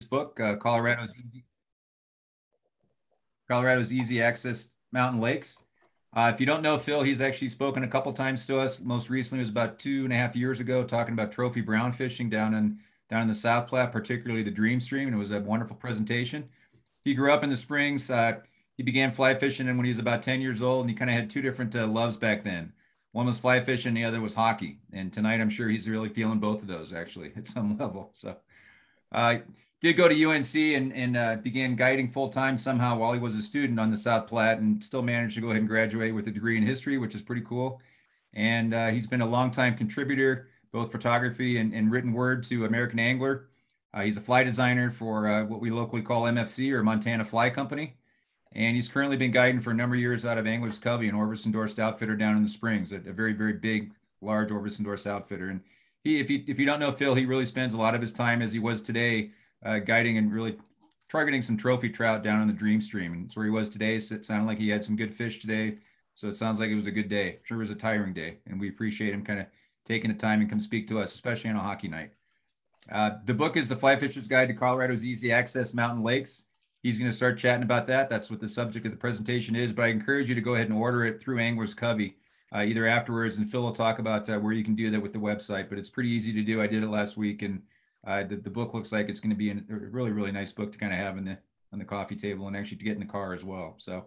book, Colorado's Easy Access Mountain Lakes. If you don't know Phil, he's actually spoken a couple times to us. Most recently was about 2.5 years ago, talking about trophy brown fishing down in the South Platte, particularly the Dream Stream, and it was a wonderful presentation. He grew up in the Springs. He began fly fishing when he was about 10 years old, and he kind of had two different loves back then. One was fly fishing, the other was hockey. And tonight, I'm sure he's really feeling both of those actually at some level. So uh, did go to UNC and began guiding full time somehow while he was a student on the South Platte, and still managed to go ahead and graduate with a degree in history, which is pretty cool. And he's been a longtime contributor, both photography and written word to American Angler. He's a fly designer for what we locally call MFC, or Montana Fly Company. And he's currently been guiding for a number of years out of Anglers Covey, an Orbis endorsed outfitter down in the Springs, a very, very big, large Orbis endorsed outfitter. And if you don't know Phil, he really spends a lot of his time, as he was today, guiding and really targeting some trophy trout down in the Dream Stream. And it's where he was today. So it sounded like he had some good fish today. So it sounds like it was a good day. I'm sure it was a tiring day. And we appreciate him kind of taking the time and come speak to us, especially on a hockey night. The book is The Fly Fisher's Guide to Colorado's Easy Access Mountain Lakes. He's going to start chatting about that. That's what the subject of the presentation is. But I encourage you to go ahead and order it through Anglers Covey either afterwards. And Phil will talk about where you can do that with the website. But it's pretty easy to do. I did it last week, and the book looks like it's going to be a really, really nice book to kind of have on the coffee table and actually to get in the car as well. So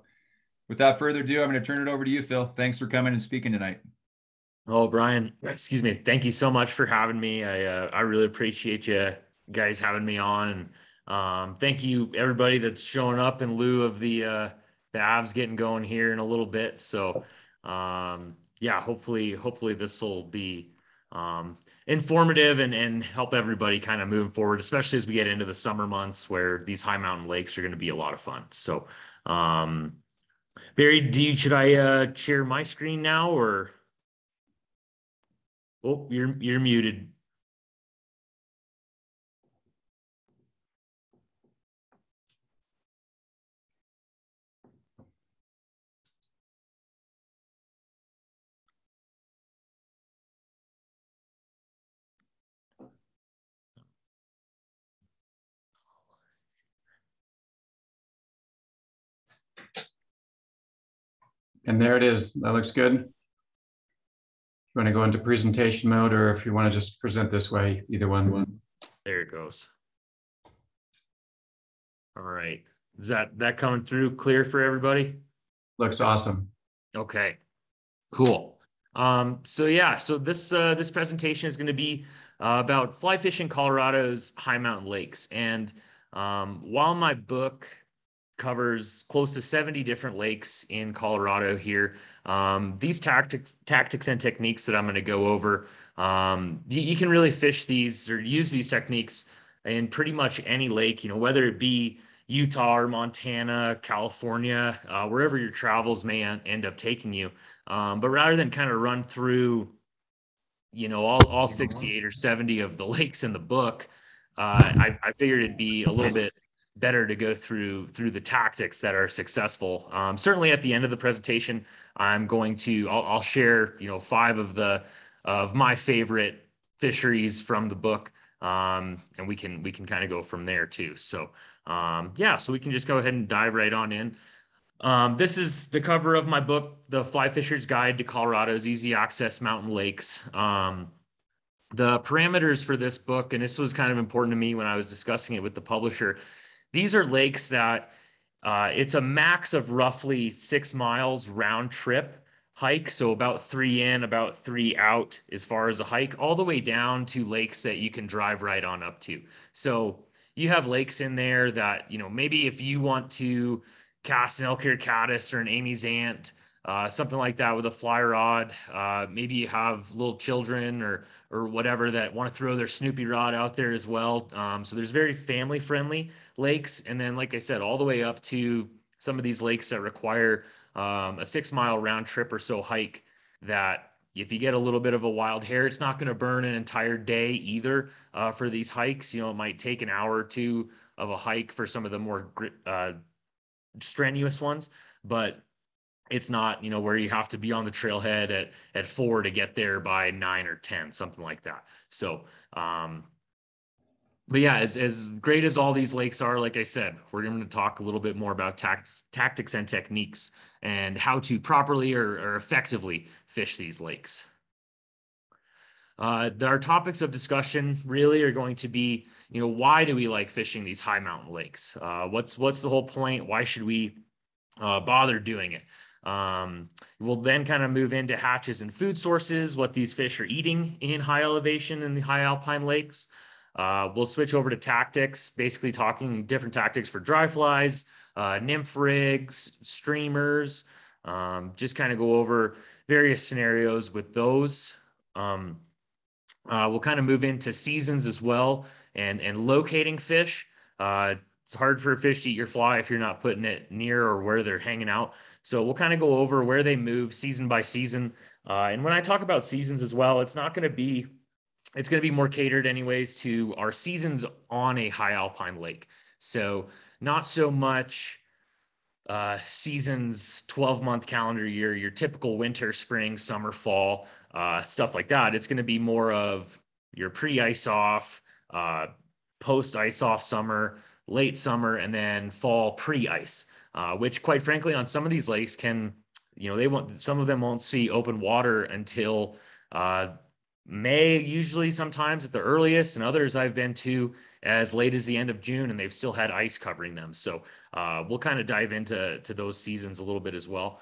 without further ado, I'm going to turn it over to you, Phil. Thanks for coming and speaking tonight. Oh, Brian, excuse me. Thank you so much for having me. I really appreciate you guys having me on, and thank you everybody that's showing up in lieu of the Avs getting going here in a little bit. So yeah, hopefully this will be informative and help everybody kind of moving forward, especially as we get into the summer months where these high mountain lakes are going to be a lot of fun. So Barry, should I share my screen now, or? Oh, you're muted. And there it is. That looks good. You want to go into presentation mode, or if you want to just present this way, either one. There it goes. All right. Is that coming through clear for everybody? Looks awesome. Okay, cool. So yeah, so this presentation is going to be about fly fishing Colorado's high mountain lakes. And while my book covers close to 70 different lakes in Colorado here, these tactics and techniques that I'm going to go over, you can really fish these or use these techniques in pretty much any lake, whether it be Utah or Montana, California, wherever your travels may end up taking you. But rather than kind of run through, all 68 or 70 of the lakes in the book, I figured it'd be a little bit better to go through the tactics that are successful. Certainly at the end of the presentation, I'll share, 5 of my favorite fisheries from the book. And we can kind of go from there too. So, yeah, so we can just go ahead and dive right on in. This is the cover of my book, The Fly Fisher's Guide to Colorado's Easy Access Mountain Lakes. The parameters for this book, and this was kind of important to me when I was discussing it with the publisher, these are lakes that it's a max of roughly 6 miles round trip hike. So about 3 in, about 3 out as far as a hike, all the way down to lakes that you can drive right on up to. So you have lakes in there that, maybe if you want to cast an elk ear caddis or an Amy's ant, something like that with a fly rod. Maybe you have little children or whatever that want to throw their Snoopy rod out there as well. So there's very family friendly lakes. And then, like I said, all the way up to some of these lakes that require a 6 mile round trip or so hike, that if you get a little bit of a wild hair, it's not going to burn an entire day either for these hikes. It might take an hour or two of a hike for some of the more strenuous ones, but it's not, where you have to be on the trailhead at 4 to get there by 9 or 10, something like that. So, but yeah, as great as all these lakes are, like I said, we're going to talk a little bit more about tactics and techniques and how to properly or effectively fish these lakes. Our topics of discussion really are going to be, why do we like fishing these high mountain lakes? What's the whole point? Why should we bother doing it? We'll then kind of move into hatches and food sources, what these fish are eating in high elevation and the high alpine lakes. We'll switch over to tactics, basically talking different tactics for dry flies, nymph rigs, streamers, just kind of go over various scenarios with those. We'll kind of move into seasons as well and locating fish. It's hard for a fish to eat your fly if you're not putting it near or where they're hanging out. So we'll kind of go over where they move season by season. And when I talk about seasons as well, it's going to be more catered anyways to our seasons on a high alpine lake. So not so much seasons, 12-month calendar year, your typical winter, spring, summer, fall, stuff like that. It's going to be more of your pre-ice off, post-ice off summer, late summer, and then fall pre-ice, which quite frankly on some of these lakes some of them won't see open water until May, usually sometimes at the earliest, and others I've been to as late as the end of June, and they've still had ice covering them. So we'll kind of dive into those seasons a little bit as well.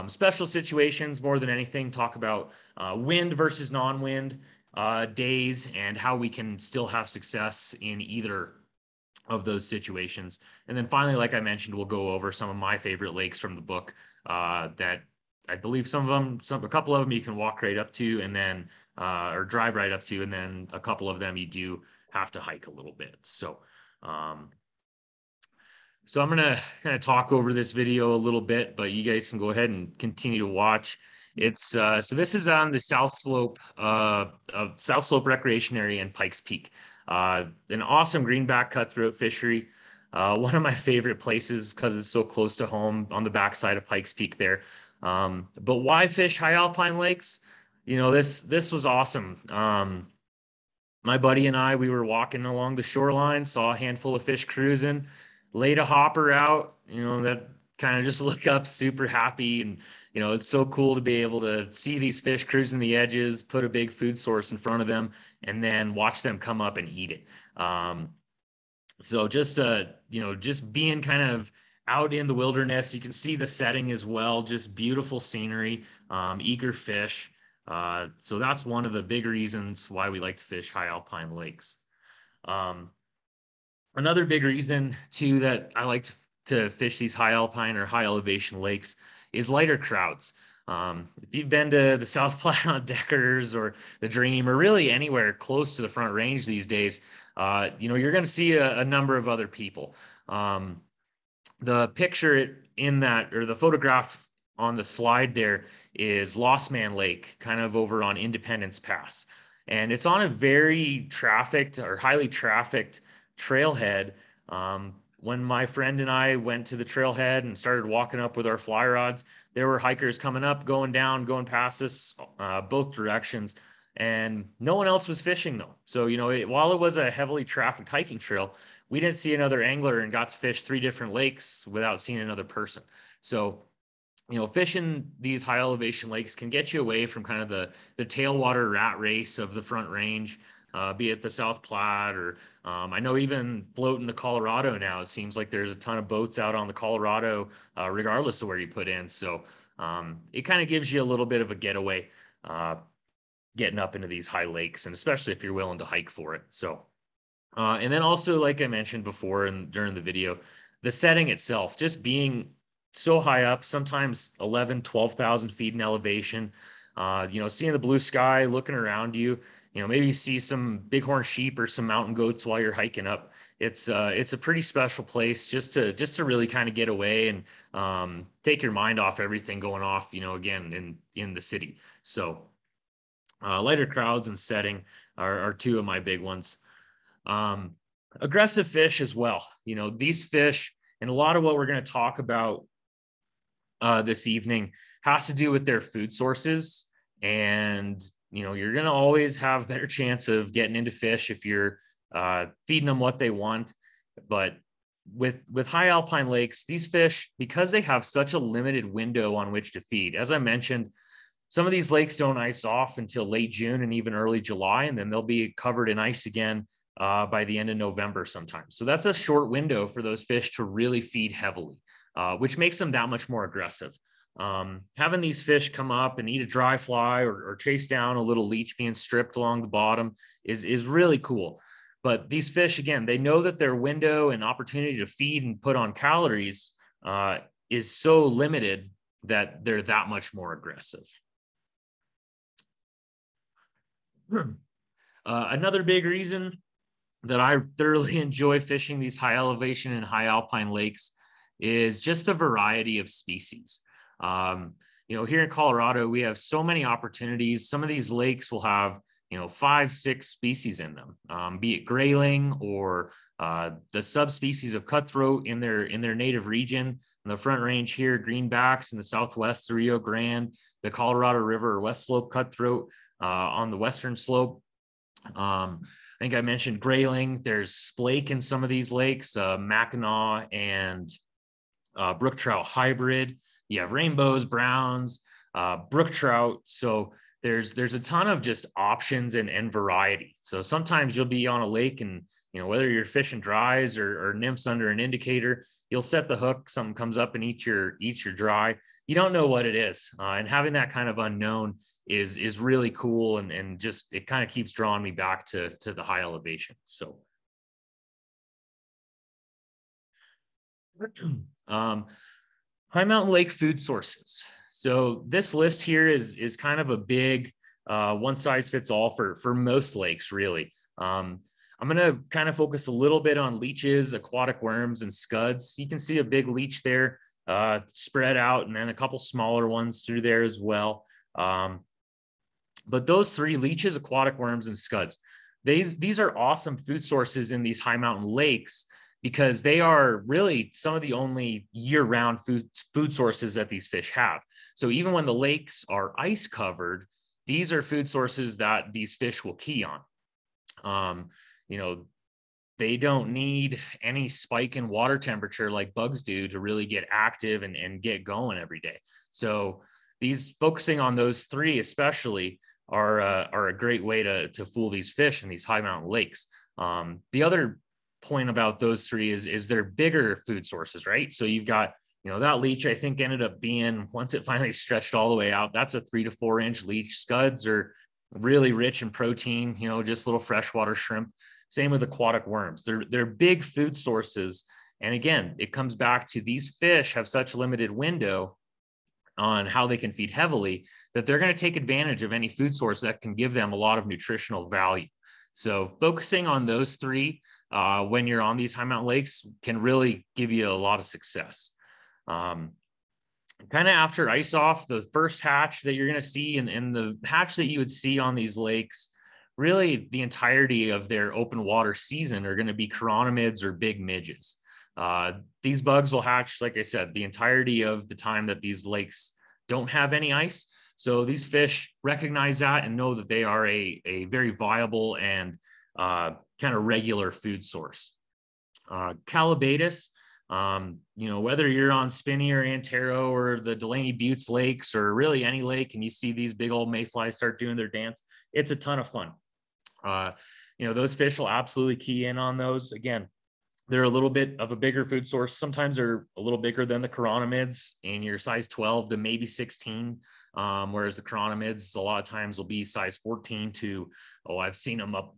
Special situations, more than anything, talk about wind versus non-wind days and how we can still have success in either of those situations. And then finally, like I mentioned, we'll go over some of my favorite lakes from the book that I believe a couple of them you can walk right up to and then, or drive right up to, and then a couple of them you do have to hike a little bit. So I'm going to kind of talk over this video a little bit, but you guys can go ahead and continue to watch. So this is on the South Slope Recreation Area in Pikes Peak. An awesome greenback cutthroat fishery. One of my favorite places because it's so close to home on the backside of Pikes Peak there. But why fish high alpine lakes? This was awesome. My buddy and I, we were walking along the shoreline, saw a handful of fish cruising, laid a hopper out, that kind of just look up super happy. And, it's so cool to be able to see these fish cruising the edges, put a big food source in front of them, and then watch them come up and eat it. So just being kind of out in the wilderness, you can see the setting as well, just beautiful scenery, eager fish. So that's one of the big reasons why we like to fish high alpine lakes. Another big reason too that I like to fish these high alpine or high elevation lakes is lighter crowds. If you've been to the South Platte on Deckers or the Dream or really anywhere close to the Front Range these days, you're going to see a number of other people. The picture in that, or the photograph on the slide there, is Lost Man Lake, kind of over on Independence Pass. And it's on a very trafficked or highly trafficked trailhead. When my friend and I went to the trailhead and started walking up with our fly rods, there were hikers coming up, going down, going past us, both directions. And no one else was fishing though. So, while it was a heavily trafficked hiking trail, we didn't see another angler and got to fish 3 different lakes without seeing another person. So, fishing these high elevation lakes can get you away from kind of the tailwater rat race of the Front Range, be it the South Platte or I know even floating the Colorado now, it seems like there's a ton of boats out on the Colorado, regardless of where you put in. So it kind of gives you a little bit of a getaway getting up into these high lakes, and especially if you're willing to hike for it. So, and then also, like I mentioned before and during the video, the setting itself, just being so high up, sometimes 11, 12,000 feet in elevation, seeing the blue sky, looking around you, maybe you see some bighorn sheep or some mountain goats while you're hiking up. It's a pretty special place just to really kind of get away and take your mind off everything going off, again, in the city. So lighter crowds and setting are 2 of my big ones. Aggressive fish as well. These fish, and a lot of what we're going to talk about this evening has to do with their food sources. And, you're going to always have a better chance of getting into fish if you're feeding them what they want. But with high alpine lakes, these fish, because they have such a limited window on which to feed, as I mentioned, some of these lakes don't ice off until late June and even early July, and then they'll be covered in ice again by the end of November sometimes. So that's a short window for those fish to really feed heavily, which makes them that much more aggressive. Having these fish come up and eat a dry fly or chase down a little leech being stripped along the bottom is really cool. But these fish, again, they know that their window and opportunity to feed and put on calories is so limited that they're that much more aggressive. Another big reason that I thoroughly enjoy fishing these high elevation and high alpine lakes is just the variety of species. Here in Colorado, we have so many opportunities. Some of these lakes will have 5, 6 species in them, be it grayling or the subspecies of cutthroat in their native region. In the Front Range here, greenbacks; in the Southwest, the Rio Grande, the Colorado River or West Slope cutthroat on the Western Slope. I think I mentioned grayling. There's splake in some of these lakes, Mackinac and brook trout hybrid. You have rainbows, browns, brook trout. So there's a ton of just options and variety. So sometimes you'll be on a lake and, whether you're fishing dries or nymphs under an indicator, you'll set the hook, something comes up and eats your dry. You don't know what it is. And having that kind of unknown is really cool. And just, it kind of keeps drawing me back to the high elevation. So, high mountain lake food sources. So this list here is kind of a big one size fits all for most lakes, really. I'm going to kind of focus a little bit on leeches, aquatic worms, and scuds. You can see a big leech there spread out, and then a couple smaller ones through there as well. But those 3, leeches, aquatic worms, and scuds, these are awesome food sources in these high mountain lakes, because they are really some of the only year-round food sources that these fish have. So even when the lakes are ice covered, these are food sources that these fish will key on. They don't need any spike in water temperature like bugs do to really get active and get going every day. So these, focusing on those 3 especially, are a great way to fool these fish in these high mountain lakes. The other point about those 3 is they're bigger food sources, right? So you've got, that leech, I think, ended up being, once it finally stretched all the way out, that's a 3 to 4 inch leech. Scuds are really rich in protein, just little freshwater shrimp. Same with aquatic worms. They're big food sources. And again, it comes back to these fish have such a limited window on how they can feed heavily that they're going to take advantage of any food source that can give them a lot of nutritional value. So focusing on those 3 when you're on these high mountain lakes can really give you a lot of success. Kind of after ice off, the first hatch that you're going to see and the hatch that you would see on these lakes, really the entirety of their open water season, are going to be chironomids or big midges. These bugs will hatch, like I said, the entirety of the time that these lakes don't have any ice. So these fish recognize that and know that they are a very viable and kind of regular food source. Calabatus, whether you're on Spinney or Antero or the Delaney Buttes lakes or really any lake, and you see these big old mayflies start doing their dance, it's a ton of fun. Those fish will absolutely key in on those. Again, they're a little bit of a bigger food source. Sometimes they're a little bigger than the chironomids in your size 12 to maybe 16, whereas the chironomids a lot of times will be size 14 to, I've seen them up,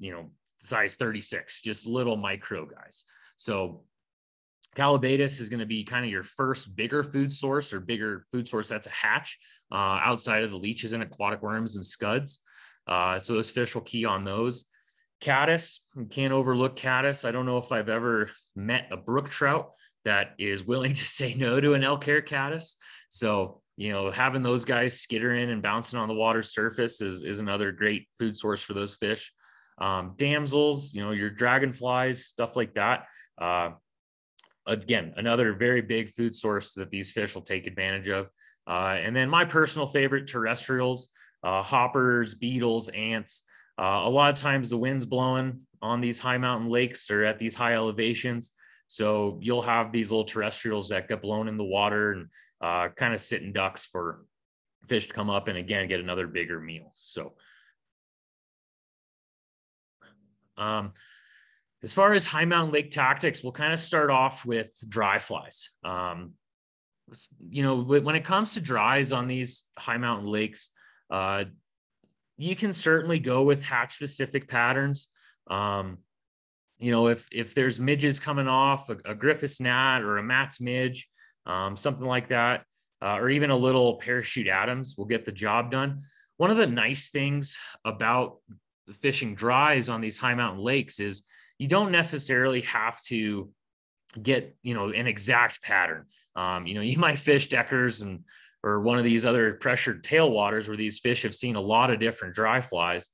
size 36, just little micro guys. So Calabatus is going to be kind of your first bigger food source that's a hatch outside of the leeches and aquatic worms and scuds. So those fish will key on those. Caddis, you can't overlook caddis. I don't know if I've ever met a brook trout that is willing to say no to an elk hair caddis. So, having those guys skittering and bouncing on the water surface is another great food source for those fish. Damsels, your dragonflies, stuff like that. Again, another very big food source that these fish will take advantage of. And then my personal favorite, terrestrials, hoppers, beetles, ants. A lot of times the wind's blowing on these high mountain lakes or at these high elevations. So you'll have these little terrestrials that get blown in the water and kind of sitting ducks for fish to come up and again get another bigger meal. So as far as high mountain lake tactics, we'll kind of start off with dry flies. You know, when it comes to dries on these high mountain lakes, you can certainly go with hatch specific patterns. You know, if there's midges coming off, a Griffiths gnat or a Matt's midge, something like that, or even a little parachute Adams will get the job done. One of the nice things about fishing dries on these high mountain lakes is you don't necessarily have to get, you know, an exact pattern. You know, you might fish Deckers or one of these other pressured tailwaters where these fish have seen a lot of different dry flies,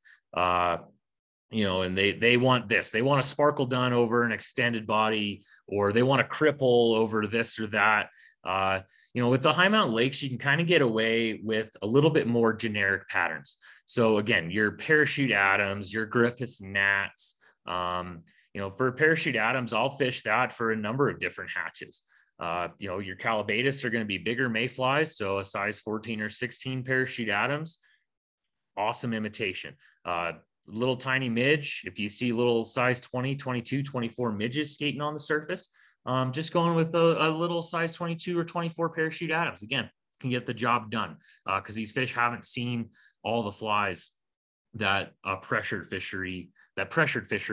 you know, and they want this, they want a sparkle done over an extended body, or they want a cripple over this or that. You know, with the high mountain lakes, you can kind of get away with a little bit more generic patterns. So again, your parachute Adams, your Griffiths gnats, you know, for parachute Adams, I'll fish that for a number of different hatches. You know, your Calabatus are going to be bigger mayflies. So a size 14 or 16 parachute Adams, awesome imitation. Little tiny midge. If you see little size 20, 22, 24 midges skating on the surface, just going with a little size 22 or 24 parachute Adams, again, can get the job done because these fish haven't seen all the flies that pressured fishery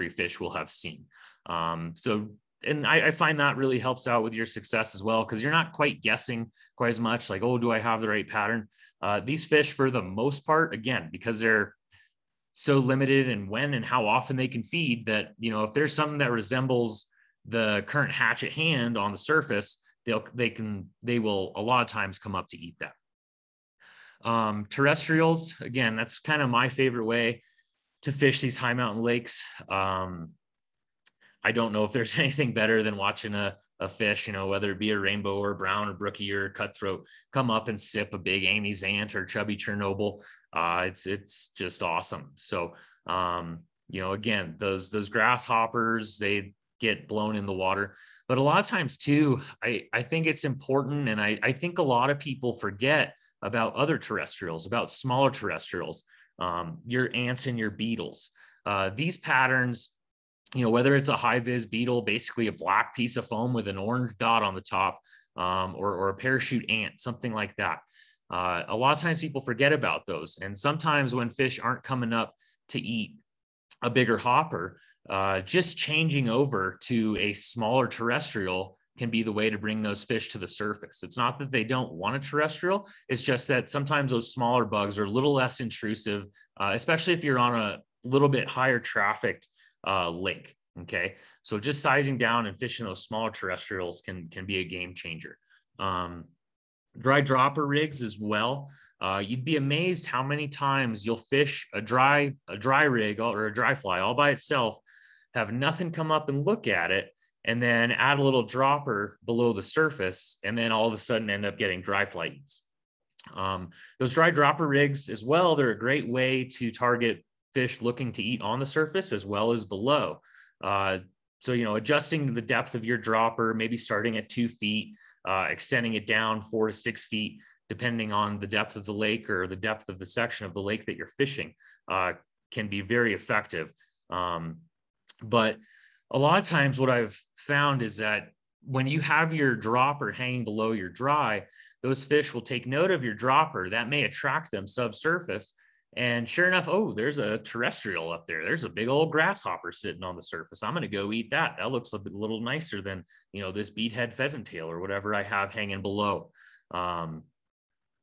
fish will have seen. So, and I find that really helps out with your success as well, because you're not quite guessing quite as much like, oh, do I have the right pattern? These fish, for the most part, again, because they're so limited in when and how often they can feed, that, you know, if there's something that resembles the current hatch at hand on the surface, they will a lot of times come up to eat that. Terrestrials, again, that's kind of my favorite way to fish these high mountain lakes. I don't know if there's anything better than watching a fish, you know, whether it be a rainbow or brown or brookie or cutthroat, come up and sip a big Amy's ant or chubby Chernobyl. It's just awesome. So, you know, again, those grasshoppers, they get blown in the water. But a lot of times too, I think it's important, and I think a lot of people forget about other terrestrials, about smaller terrestrials, your ants and your beetles. These patterns, you know, whether it's a high vis beetle, basically a black piece of foam with an orange dot on the top, or a parachute ant, something like that. A lot of times people forget about those. And sometimes when fish aren't coming up to eat a bigger hopper, just changing over to a smaller terrestrial can be the way to bring those fish to the surface. It's not that they don't want a terrestrial. It's just that sometimes those smaller bugs are a little less intrusive, especially if you're on a little bit higher trafficked lake. Okay. So just sizing down and fishing those smaller terrestrials can be a game changer. Dry dropper rigs as well. You'd be amazed how many times you'll fish a dry rig or a dry fly all by itself, have nothing come up and look at it, and then add a little dropper below the surface, and then all of a sudden end up getting dry fly eats. Those dry dropper rigs as well, they're a great way to target fish looking to eat on the surface as well as below. So, you know, adjusting the depth of your dropper, maybe starting at 2 feet, extending it down 4 to 6 feet, depending on the depth of the lake or the depth of the section of the lake that you're fishing, can be very effective. But a lot of times what I've found is that when you have your dropper hanging below your dry, those fish will take note of your dropper. That may attract them subsurface. And sure enough, oh, there's a terrestrial up there. There's a big old grasshopper sitting on the surface. I'm going to go eat that. That looks a little nicer than, you know, this beadhead pheasant tail or whatever I have hanging below.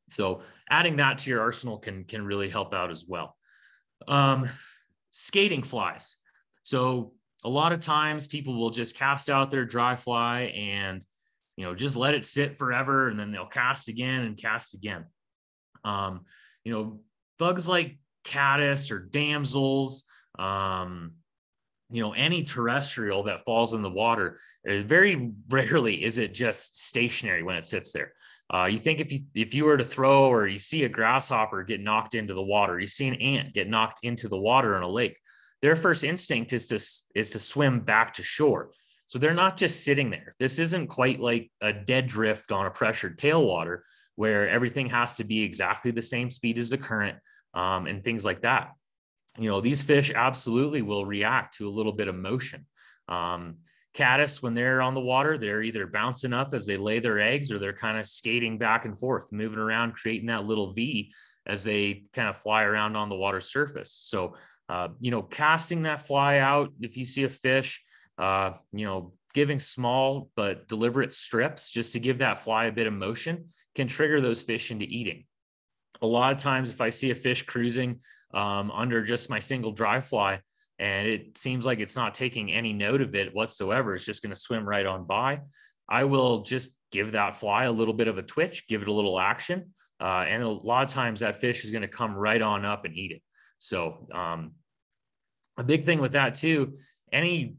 So adding that to your arsenal can really help out as well. Skating flies. So a lot of times people will just cast out their dry fly and, you know, just let it sit forever, and then they'll cast again and cast again. You know, bugs like caddis or damsels, you know, any terrestrial that falls in the water, very rarely is it just stationary when it sits there. You think if you were to throw, or you see a grasshopper get knocked into the water, you see an ant get knocked into the water in a lake, their first instinct is to swim back to shore. So they're not just sitting there. This isn't quite like a dead drift on a pressured tailwater where everything has to be exactly the same speed as the current, and things like that. These fish absolutely will react to a little bit of motion. Caddis, when they're on the water, they're either bouncing up as they lay their eggs, or they're kind of skating back and forth, moving around, creating that little V as they kind of fly around on the water surface. So, casting that fly out, if you see a fish, giving small but deliberate strips just to give that fly a bit of motion can trigger those fish into eating. A lot of times, if I see a fish cruising under just my single dry fly, and it seems like it's not taking any note of it whatsoever, it's just going to swim right on by, I will just give that fly a little bit of a twitch, give it a little action. And a lot of times that fish is going to come right on up and eat it. So a big thing with that too, any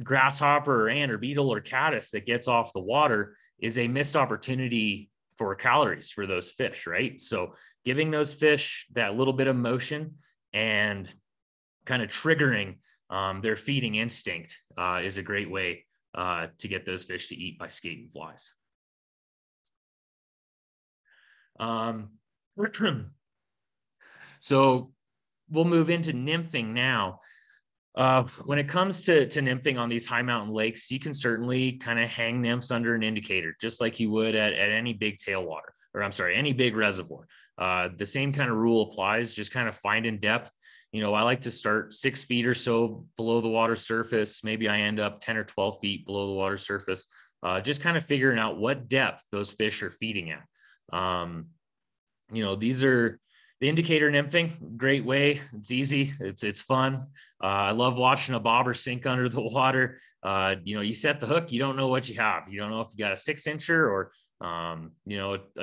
grasshopper or ant or beetle or caddis that gets off the water is a missed opportunity for calories for those fish, right? So giving those fish that little bit of motion and kind of triggering their feeding instinct is a great way to get those fish to eat by skating flies. So we'll move into nymphing now. When it comes to nymphing on these high mountain lakes, you can certainly kind of hang nymphs under an indicator, just like you would at any big tailwater, or I'm sorry, any big reservoir. The same kind of rule applies, just kind of find in depth. I like to start 6 feet or so below the water surface. Maybe I end up 10 or 12 feet below the water surface, just kind of figuring out what depth those fish are feeding at. These are the indicator nymphing, great way. It's easy. It's fun. I love watching a bobber sink under the water. You set the hook, you don't know what you have. You don't know if you got a 6-incher or, a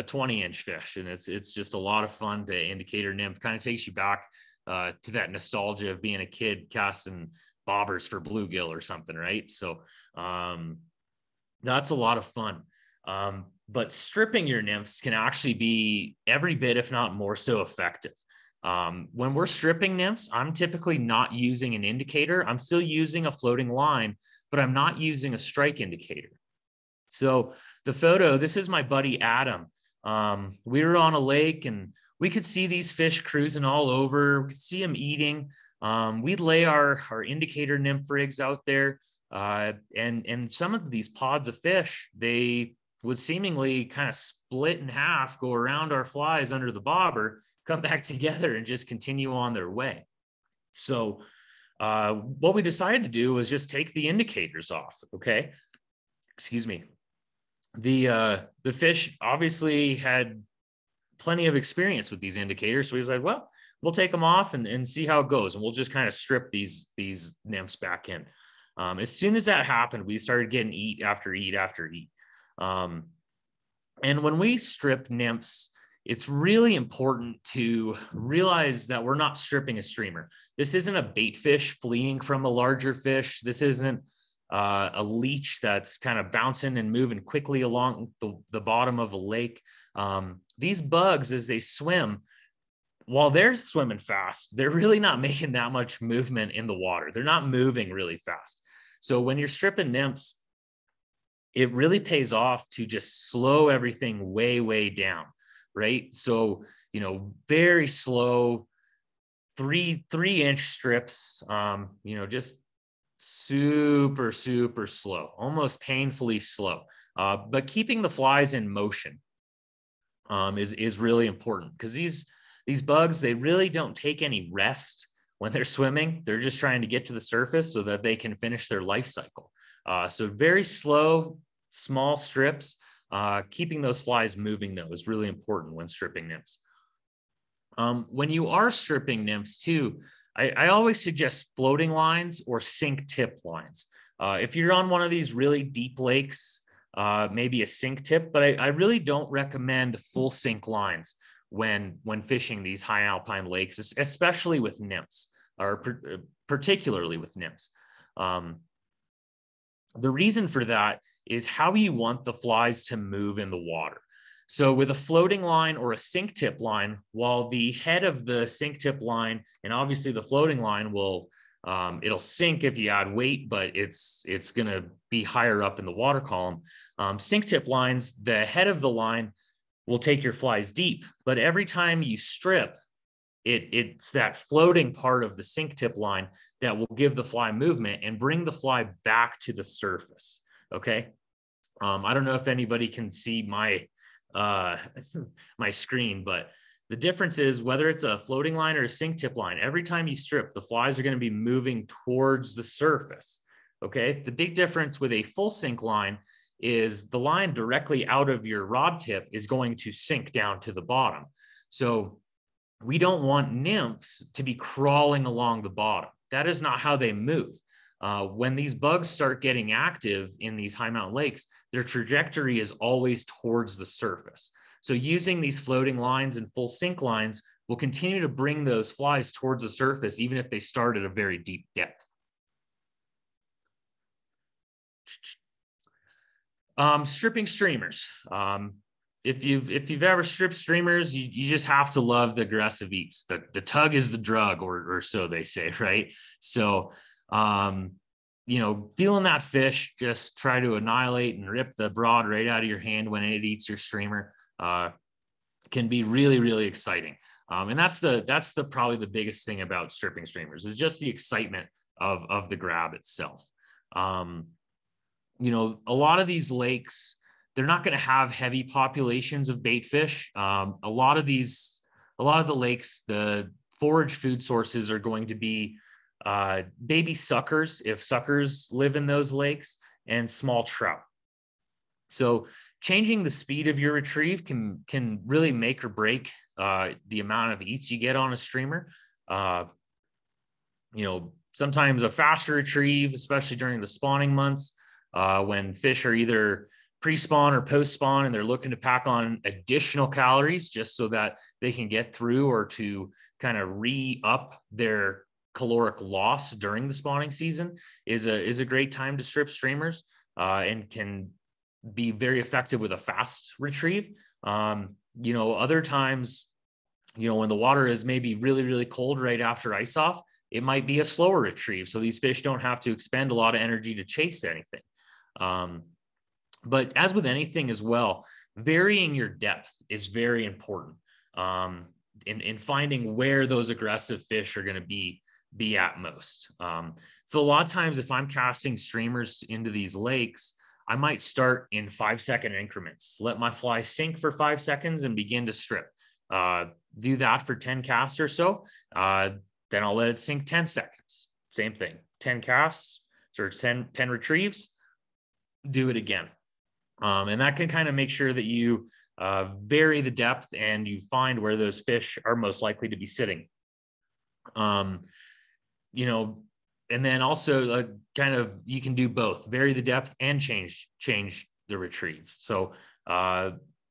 20-inch fish. And it's just a lot of fun to indicator nymph. Kind of takes you back to that nostalgia of being a kid casting bobbers for bluegill or something, right? So that's a lot of fun. But stripping your nymphs can actually be every bit, if not more so, effective. When we're stripping nymphs, I'm typically not using an indicator. I'm still using a floating line, but I'm not using a strike indicator. So the photo, this is my buddy Adam. We were on a lake and we could see these fish cruising all over. We could see them eating. We'd lay our indicator nymph rigs out there. And some of these pods of fish, they would seemingly kind of split in half, go around our flies under the bobber, come back together and just continue on their way. So what we decided to do was just take the indicators off. Okay. Excuse me. The fish obviously had plenty of experience with these indicators. So we said, well, we'll take them off and see how it goes. And we'll just kind of strip these nymphs back in. As soon as that happened, we started getting eat after eat after eat. And when we strip nymphs, it's really important to realize that we're not stripping a streamer. This isn't a bait fish fleeing from a larger fish. This isn't a leech that's kind of bouncing and moving quickly along the bottom of a lake. These bugs, as they swim, while they're swimming fast, they're really not making that much movement in the water. They're not moving really fast. So when you're stripping nymphs, it really pays off to just slow everything way, way down, right? So, very slow, 3-inch strips, just super, super slow, almost painfully slow. But keeping the flies in motion is really important, because these bugs, they really don't take any rest when they're swimming. They're just trying to get to the surface so that they can finish their life cycle. So very slow, small strips. Keeping those flies moving, though, is really important when stripping nymphs. When you are stripping nymphs too, I always suggest floating lines or sink tip lines. If you're on one of these really deep lakes, maybe a sink tip, but I really don't recommend full sink lines when fishing these high alpine lakes, especially with nymphs, or particularly with nymphs. The reason for that is how you want the flies to move in the water. So with a floating line or a sink tip line, while the head of the sink tip line and obviously the floating line will It'll sink if you add weight, but it's going to be higher up in the water column. Sink tip lines, the head of the line will take your flies deep, but every time you strip, it's that floating part of the sink tip line that will give the fly movement and bring the fly back to the surface. Okay. I don't know if anybody can see my my screen, but the difference is whether it's a floating line or a sink tip line, every time you strip, the flies are going to be moving towards the surface. Okay. The big difference with a full sink line is the line directly out of your rod tip is going to sink down to the bottom. So we don't want nymphs to be crawling along the bottom. That is not how they move. When these bugs start getting active in these high mountain lakes, their trajectory is always towards the surface. So using these floating lines and full sink lines will continue to bring those flies towards the surface, even if they start at a very deep depth. Stripping streamers. If you've ever stripped streamers, you just have to love the aggressive eats. The tug is the drug, or so they say, right? So, feeling that fish, just try to annihilate and rip the rod right out of your hand when it eats your streamer, can be really, really exciting. And that's probably the biggest thing about stripping streamers is just the excitement of the grab itself. A lot of these lakes, they're not going to have heavy populations of bait fish. A lot of the lakes, the forage food sources are going to be baby suckers, if suckers live in those lakes, and small trout. So changing the speed of your retrieve can really make or break the amount of eats you get on a streamer. Sometimes a faster retrieve, especially during the spawning months, when fish are either pre-spawn or post-spawn and they're looking to pack on additional calories just so that they can get through or to kind of re-up their caloric loss during the spawning season, is a great time to strip streamers and can be very effective with a fast retrieve. Other times, when the water is maybe really, really cold right after ice off, it might be a slower retrieve. So these fish don't have to expend a lot of energy to chase anything. But as with anything as well, varying your depth is very important in finding where those aggressive fish are going to be at most. So a lot of times if I'm casting streamers into these lakes, I might start in 5-second increments, let my fly sink for 5 seconds and begin to strip. Do that for 10 casts or so. Then I'll let it sink 10 seconds. Same thing, 10 casts or 10 retrieves, do it again. And that can kind of make sure that you vary the depth and you find where those fish are most likely to be sitting. And then also you can do both, vary the depth and change the retrieve. So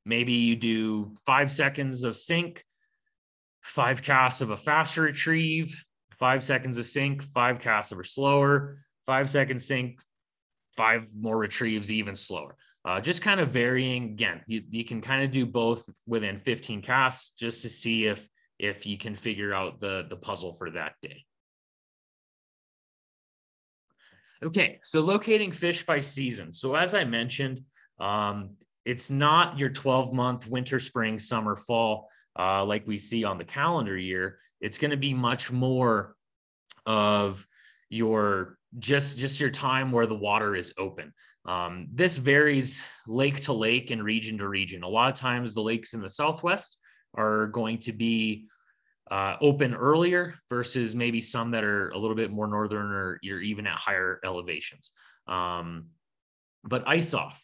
maybe you do 5 seconds of sink, 5 casts of a faster retrieve, 5 seconds of sink, 5 casts of a slower, 5 seconds sink, 5 more retrieves, even slower. Just kind of varying. Again, you can kind of do both within 15 casts just to see if you can figure out the puzzle for that day. Okay, so locating fish by season. So as I mentioned, it's not your 12-month winter, spring, summer, fall like we see on the calendar year. It's going to be much more of your just your time where the water is open. This varies lake to lake and region to region. A lot of times the lakes in the Southwest are going to be open earlier versus maybe some that are a little bit more northern or you're even at higher elevations. But ice off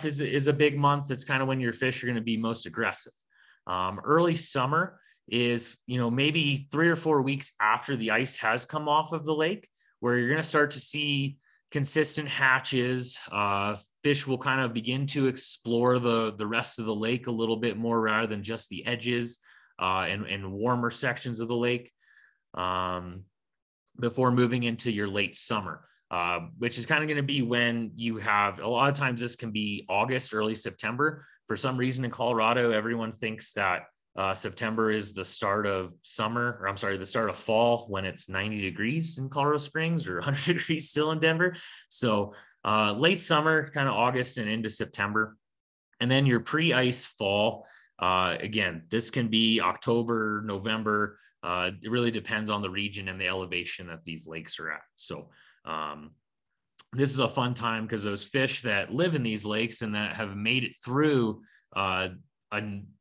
is a big month. That's kind of when your fish are going to be most aggressive. Early summer is, maybe 3 or 4 weeks after the ice has come off of the lake, where you're going to start to see consistent hatches. Fish will kind of begin to explore the rest of the lake a little bit more rather than just the edges and warmer sections of the lake before moving into your late summer, which is kind of going to be when you have, a lot of times this can be August, early September. For some reason in Colorado, everyone thinks that September is the start of summer, or I'm sorry, the start of fall when it's 90 degrees in Colorado Springs or 100 degrees still in Denver. So late summer, kind of August and into September. And then your pre-ice fall, again, this can be October, November. It really depends on the region and the elevation that these lakes are at. So this is a fun time because those fish that live in these lakes and that have made it through a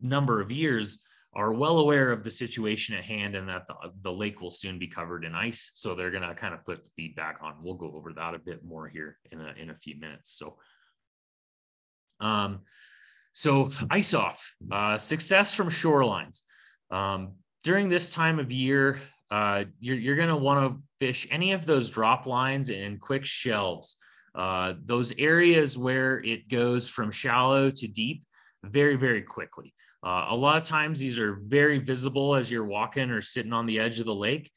number of years are well aware of the situation at hand and that the lake will soon be covered in ice. So they're going to kind of put the feedback on. We'll go over that a bit more here in a few minutes. So ice off, success from shorelines. During this time of year, you're going to want to fish any of those drop lines and quick shelves. Those areas where it goes from shallow to deep very, very quickly. A lot of times these are very visible as you're walking or sitting on the edge of the lake.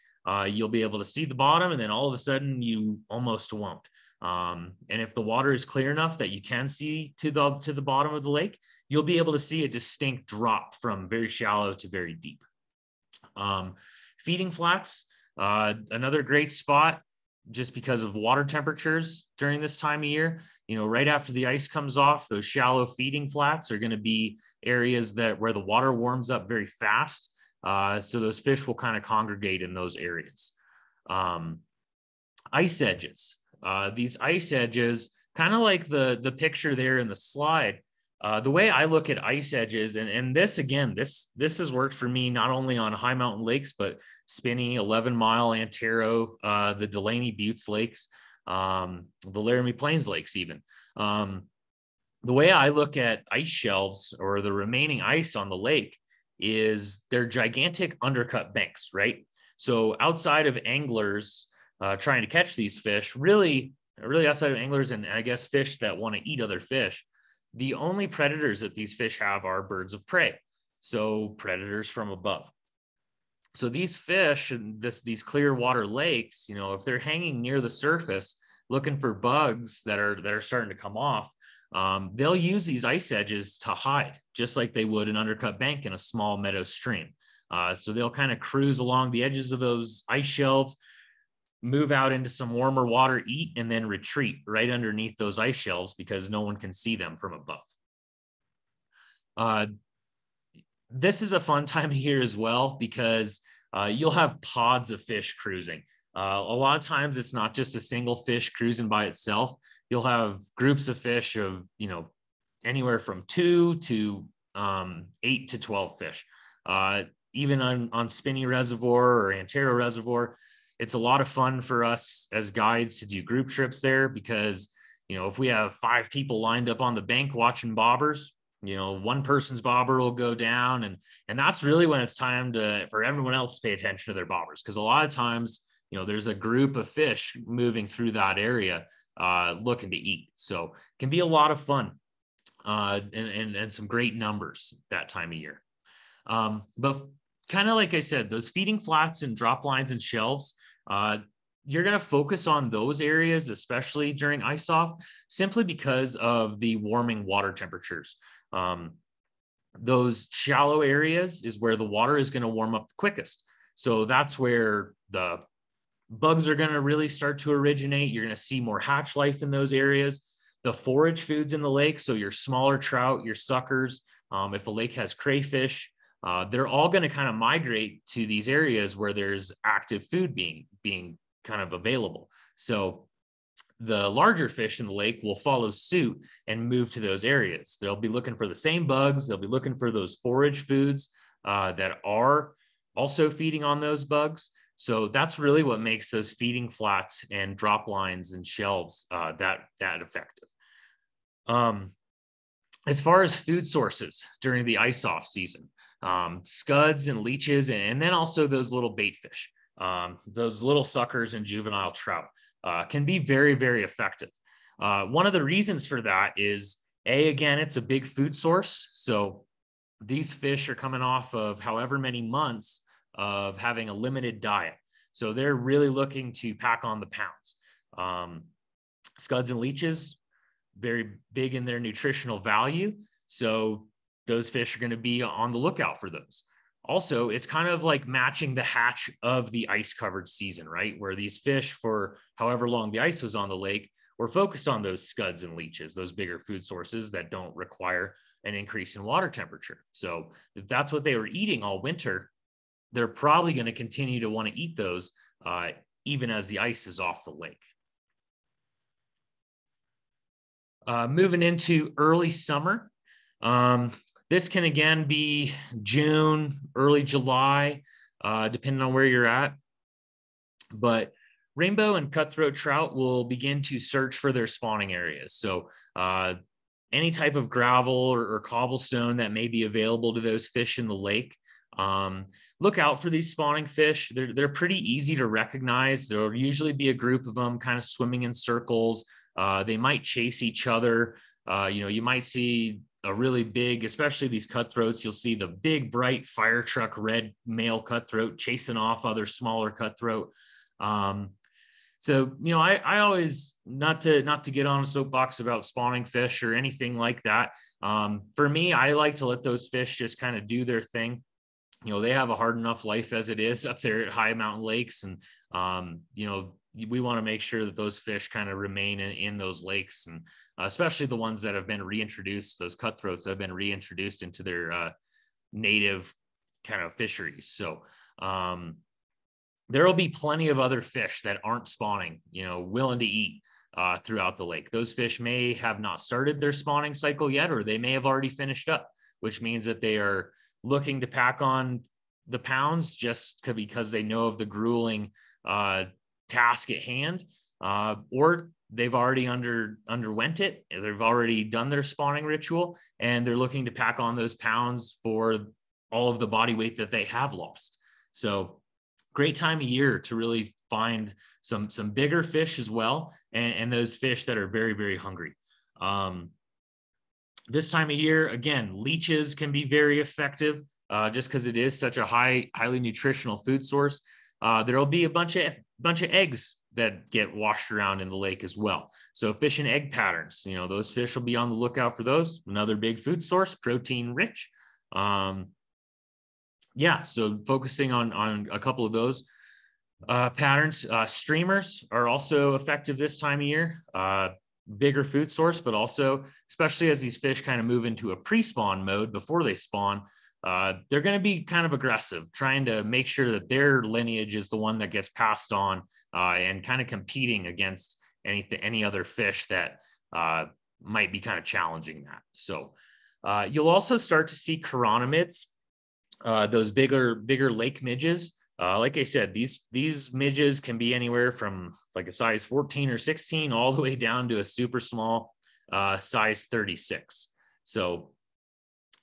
You'll be able to see the bottom, and then all of a sudden you almost won't. And if the water is clear enough that you can see to the bottom of the lake, you'll be able to see a distinct drop from very shallow to very deep. Feeding flats, another great spot just because of water temperatures during this time of year. You know, right after the ice comes off, those shallow feeding flats are going to be areas where the water warms up very fast. So those fish will kind of congregate in those areas. Ice edges. These ice edges, kind of like the picture there in the slide. The way I look at ice edges, and this again, this has worked for me not only on high mountain lakes, but Spinney, 11 Mile, Antero, the Delaney Buttes lakes, the Laramie Plains lakes even. The way I look at ice shelves or the remaining ice on the lake is they're gigantic undercut banks, right? So outside of anglers trying to catch these fish, really outside of anglers and I guess fish that want to eat other fish, the only predators that these fish have are birds of prey. So predators from above. So these fish in these clear water lakes, you know, if they're hanging near the surface looking for bugs that are starting to come off, they'll use these ice edges to hide, just like they would an undercut bank in a small meadow stream. So they'll kind of cruise along the edges of those ice shelves, move out into some warmer water, eat, and then retreat right underneath those ice shelves because no one can see them from above. This is a fun time of year as well because you'll have pods of fish cruising. A lot of times it's not just a single fish cruising by itself. You'll have groups of fish of, you know, anywhere from 2 to 8 to 12 fish. Even on Spinney Reservoir or Antero Reservoir, it's a lot of fun for us as guides to do group trips there because, you know, if we have 5 people lined up on the bank watching bobbers, you know, one person's bobber will go down and that's really when it's time for everyone else to pay attention to their bobbers. Because a lot of times, you know, there's a group of fish moving through that area looking to eat. So it can be a lot of fun and some great numbers that time of year. But kind of like I said, those feeding flats and drop lines and shelves, you're going to focus on those areas, especially during ice off, simply because of the warming water temperatures. Those shallow areas is where the water is going to warm up the quickest. So that's where the bugs are going to really start to originate. You're going to see more hatch life in those areas. The forage foods in the lake, so your smaller trout, your suckers, if a lake has crayfish, they're all going to kind of migrate to these areas where there's active food being kind of available. So the larger fish in the lake will follow suit and move to those areas. They'll be looking for the same bugs. They'll be looking for those forage foods that are also feeding on those bugs. So that's really what makes those feeding flats and drop lines and shelves that effective. As far as food sources during the ice off season, scuds and leeches, and then also those little bait fish, those little suckers and juvenile trout can be very, very effective. One of the reasons for that is, again, it's a big food source. So these fish are coming off of however many months of having a limited diet. So they're really looking to pack on the pounds. Scuds and leeches, very big in their nutritional value. So those fish are going to be on the lookout for those. Also, it's kind of like matching the hatch of the ice covered season, right? Where these fish, for however long the ice was on the lake, were focused on those scuds and leeches, those bigger food sources that don't require an increase in water temperature. So if that's what they were eating all winter, they're probably going to continue to want to eat those even as the ice is off the lake. Moving into early summer. This can again be June, early July, depending on where you're at. But rainbow and cutthroat trout will begin to search for their spawning areas. So any type of gravel or cobblestone that may be available to those fish in the lake, look out for these spawning fish. They're pretty easy to recognize. There'll usually be a group of them kind of swimming in circles. They might chase each other. You might see a really big, especially these cutthroats, you'll see the big, bright fire truck red male cutthroat chasing off other smaller cutthroat. So, I always, not to get on a soapbox about spawning fish or anything like that. For me, I like to let those fish just kind of do their thing. They have a hard enough life as it is up there at high mountain lakes. And, we want to make sure that those fish kind of remain in those lakes, and especially the ones that have been reintroduced, those cutthroats that have been reintroduced into their native kind of fisheries. So there will be plenty of other fish that aren't spawning, willing to eat throughout the lake. Those fish may have not started their spawning cycle yet, or they may have already finished up, which means that they are looking to pack on the pounds just because they know of the grueling task at hand, or they've already underwent it. They've already done their spawning ritual, and they're looking to pack on those pounds for all of the body weight that they have lost. So great time of year to really find some bigger fish as well, and those fish that are very, very hungry. This time of year, again, leeches can be very effective just because it is such a highly nutritional food source. There'll be a bunch of eggs that get washed around in the lake as well. So fish and egg patterns, those fish will be on the lookout for those. Another big food source, protein rich. So focusing on a couple of those patterns. Streamers are also effective this time of year. Bigger food source, but also, especially as these fish kind of move into a pre-spawn mode before they spawn, they're going to be kind of aggressive, trying to make sure that their lineage is the one that gets passed on, and kind of competing against any other fish that might be kind of challenging that. So you'll also start to see chironomids, those bigger lake midges. Like I said, these midges can be anywhere from like a size 14 or 16 all the way down to a super small size 36. So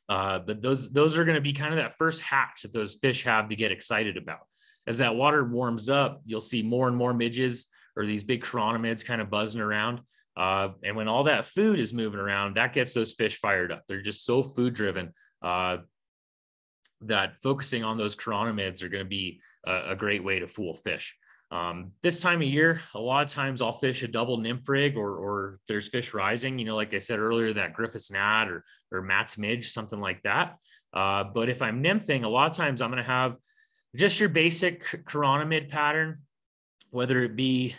but those are going to be kind of that first hatch that those fish have to get excited about. As that water warms up, you'll see more and more midges or these big chironomids kind of buzzing around. And when all that food is moving around, that gets those fish fired up. They're just so food driven that focusing on those chironomids are going to be a great way to fool fish. This time of year, a lot of times I'll fish a double nymph rig, or there's fish rising, like I said earlier, that Griffith's gnat or Matt's midge, something like that. But if I'm nymphing, a lot of times I'm going to have just your basic chironomid pattern, whether it be,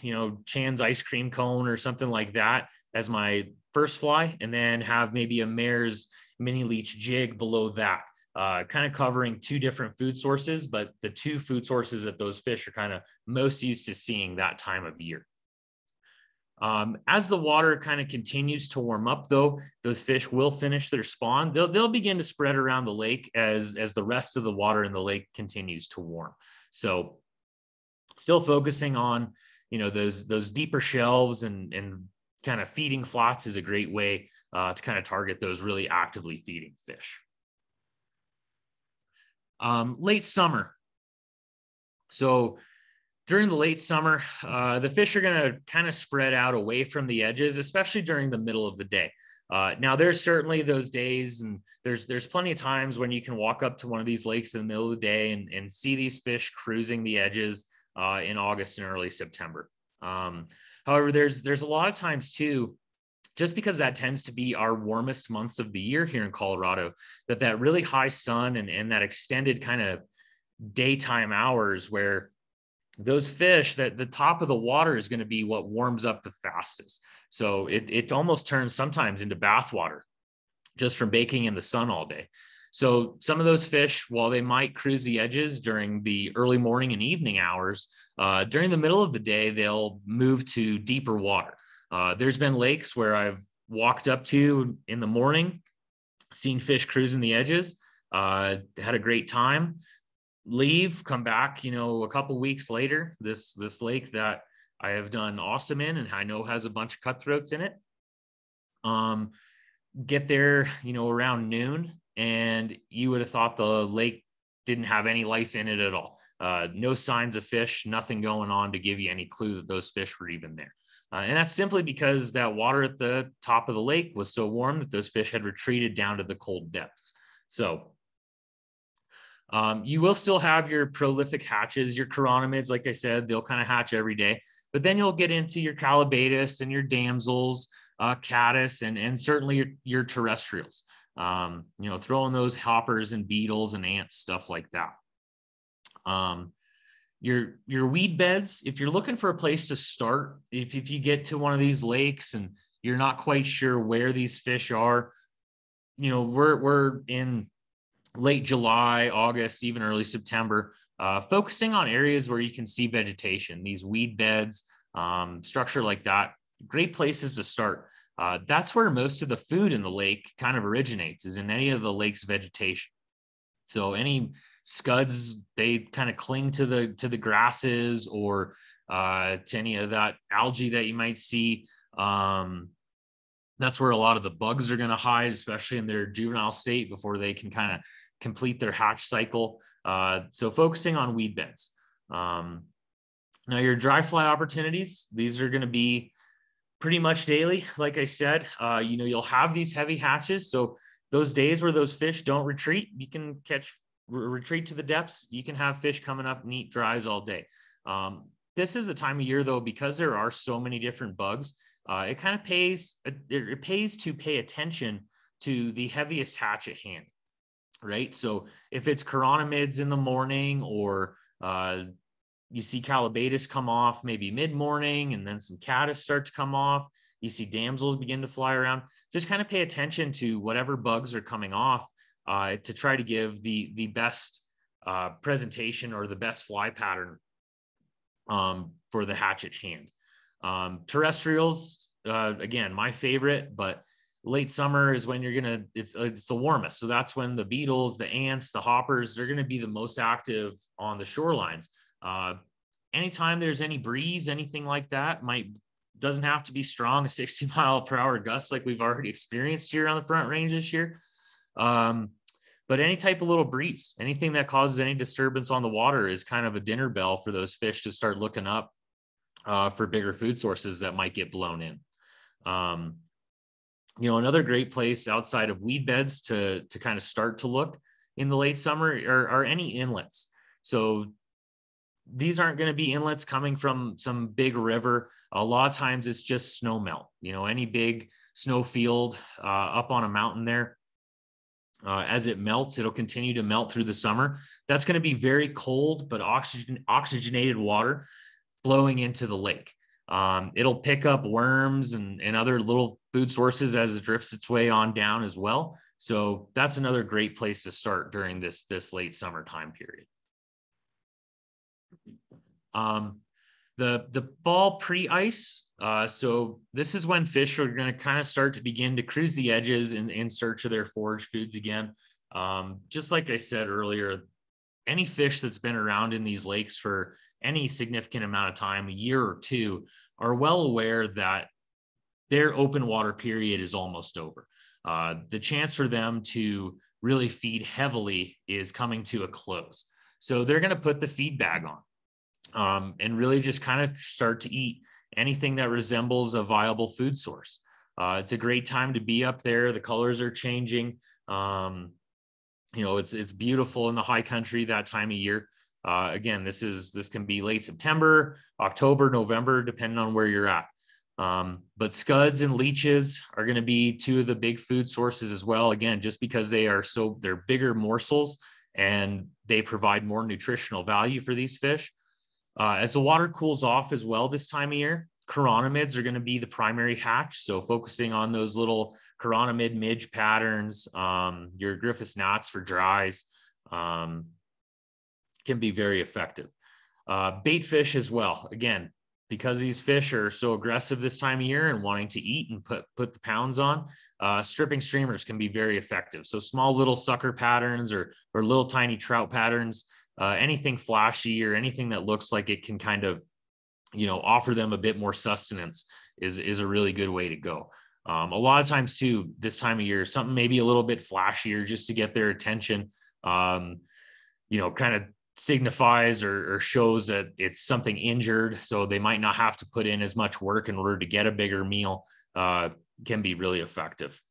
Chan's ice cream cone or something like that as my first fly, and then have maybe a Mare's mini leech jig below that. Kind of covering two different food sources, but the two food sources that those fish are kind of most used to seeing that time of year. As the water kind of continues to warm up, though, those fish will finish their spawn. They'll begin to spread around the lake as the rest of the water in the lake continues to warm. So still focusing on, those deeper shelves and kind of feeding flats is a great way to kind of target those really actively feeding fish. Late summer. So during the late summer, the fish are going to kind of spread out away from the edges, especially during the middle of the day. Now there's certainly those days, and there's plenty of times when you can walk up to one of these lakes in the middle of the day and see these fish cruising the edges in August and early September. However, there's a lot of times too just because that tends to be our warmest months of the year here in Colorado, that really high sun and that extended kind of daytime hours where those fish, that the top of the water is going to be what warms up the fastest. So it almost turns sometimes into bath water just from baking in the sun all day. So some of those fish, while they might cruise the edges during the early morning and evening hours, during the middle of the day, they'll move to deeper water. There's been lakes where I've walked up to in the morning, seen fish cruising the edges, had a great time, leave, come back, a couple weeks later, this lake that I have done awesome in and I know has a bunch of cutthroats in it. Get there, around noon, and you would have thought the lake didn't have any life in it at all. No signs of fish, nothing going on to give you any clue that those fish were even there. And that's simply because that water at the top of the lake was so warm that those fish had retreated down to the cold depths. So you will still have your prolific hatches, your chironomids, like I said, they'll kind of hatch every day, but then you'll get into your calabatus and your damsels, caddis, and certainly your terrestrials, throwing those hoppers and beetles and ants, stuff like that. Your weed beds, if you're looking for a place to start, if you get to one of these lakes and you're not quite sure where these fish are, we're in late July, August, even early September, focusing on areas where you can see vegetation, these weed beds, structure like that, great places to start. That's where most of the food in the lake kind of originates, is in any of the lake's vegetation. So any scuds, they kind of cling to the grasses or to any of that algae that you might see. That's where a lot of the bugs are going to hide, especially in their juvenile state before they can kind of complete their hatch cycle. So focusing on weed beds. Now your dry fly opportunities, these are going to be pretty much daily. Like I said, you'll have these heavy hatches. So those days where those fish don't retreat, you can retreat to the depths. You can have fish coming up and eat dries all day. This is the time of year though, because there are so many different bugs, it kind of pays to pay attention to the heaviest hatch at hand, right? So if it's chironomids in the morning, or you see calabatus come off maybe mid-morning, and then some caddis start to come off, you see damsels begin to fly around, just kind of pay attention to whatever bugs are coming off to try to give the best presentation or the best fly pattern for the hatch at hand. Terrestrials, again, my favorite, but late summer is when it's the warmest. So that's when the beetles, the ants, the hoppers, they're going to be the most active on the shorelines. Anytime there's any breeze, anything like that, doesn't have to be strong, a 60-mile-per-hour gust like we've already experienced here on the Front Range this year. But any type of little breeze, anything that causes any disturbance on the water is kind of a dinner bell for those fish to start looking up for bigger food sources that might get blown in. Another great place outside of weed beds to kind of start to look in the late summer are any inlets. So these aren't going to be inlets coming from some big river. A lot of times it's just snow melt, any big snow field up on a mountain there. As it melts, it'll continue to melt through the summer. That's going to be very cold, but oxygenated water flowing into the lake. It'll pick up worms and other little food sources as it drifts its way on down as well. So that's another great place to start during this late summer time period. The fall pre-ice. So this is when fish are going to kind of start to begin to cruise the edges in search of their forage foods again. Just like I said earlier, any fish that's been around in these lakes for any significant amount of time, a year or two, are well aware that their open water period is almost over. The chance for them to really feed heavily is coming to a close. So they're going to put the feed bag on and really just kind of start to eat anything that resembles a viable food source. It's a great time to be up there. The colors are changing. It's beautiful in the high country that time of year. Again, this can be late September, October, November, depending on where you're at. But scuds and leeches are going to be two of the big food sources as well. Again, just because they're bigger morsels and they provide more nutritional value for these fish. As the water cools off as well this time of year, chironomids are going to be the primary hatch. So focusing on those little chironomid midge patterns, your Griffiths gnats for dries can be very effective. Bait fish as well. Again, because these fish are so aggressive this time of year and wanting to eat and put the pounds on, stripping streamers can be very effective. So small little sucker patterns or little tiny trout patterns, anything flashy or anything that looks like it can kind of, offer them a bit more sustenance is a really good way to go. A lot of times too, this time of year, something maybe a little bit flashier just to get their attention, kind of signifies or shows that it's something injured. So they might not have to put in as much work in order to get a bigger meal, can be really effective.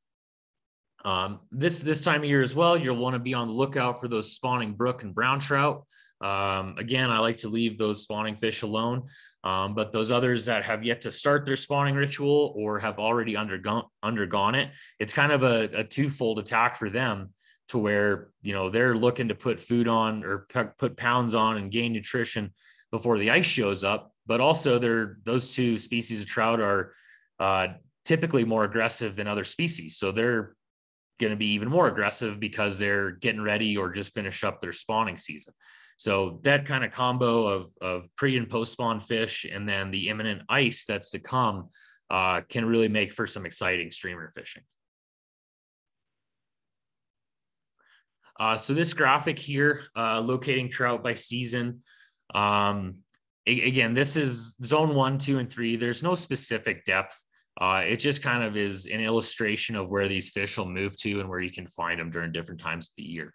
This time of year as well, you'll want to be on the lookout for those spawning brook and brown trout. Again, I like to leave those spawning fish alone, but those others that have yet to start their spawning ritual or have already undergone it, it's kind of a twofold attack for them, to where, they're looking to put food on or put pounds on and gain nutrition before the ice shows up. But also those two species of trout are typically more aggressive than other species. So they're going to be even more aggressive because they're getting ready or just finished up their spawning season. So that kind of combo of pre and post spawn fish, and then the imminent ice that's to come, can really make for some exciting streamer fishing. So this graphic here, locating trout by season. Again, this is zone 1, 2, and 3. There's no specific depth. It just kind of is an illustration of where these fish will move to and where you can find them during different times of the year.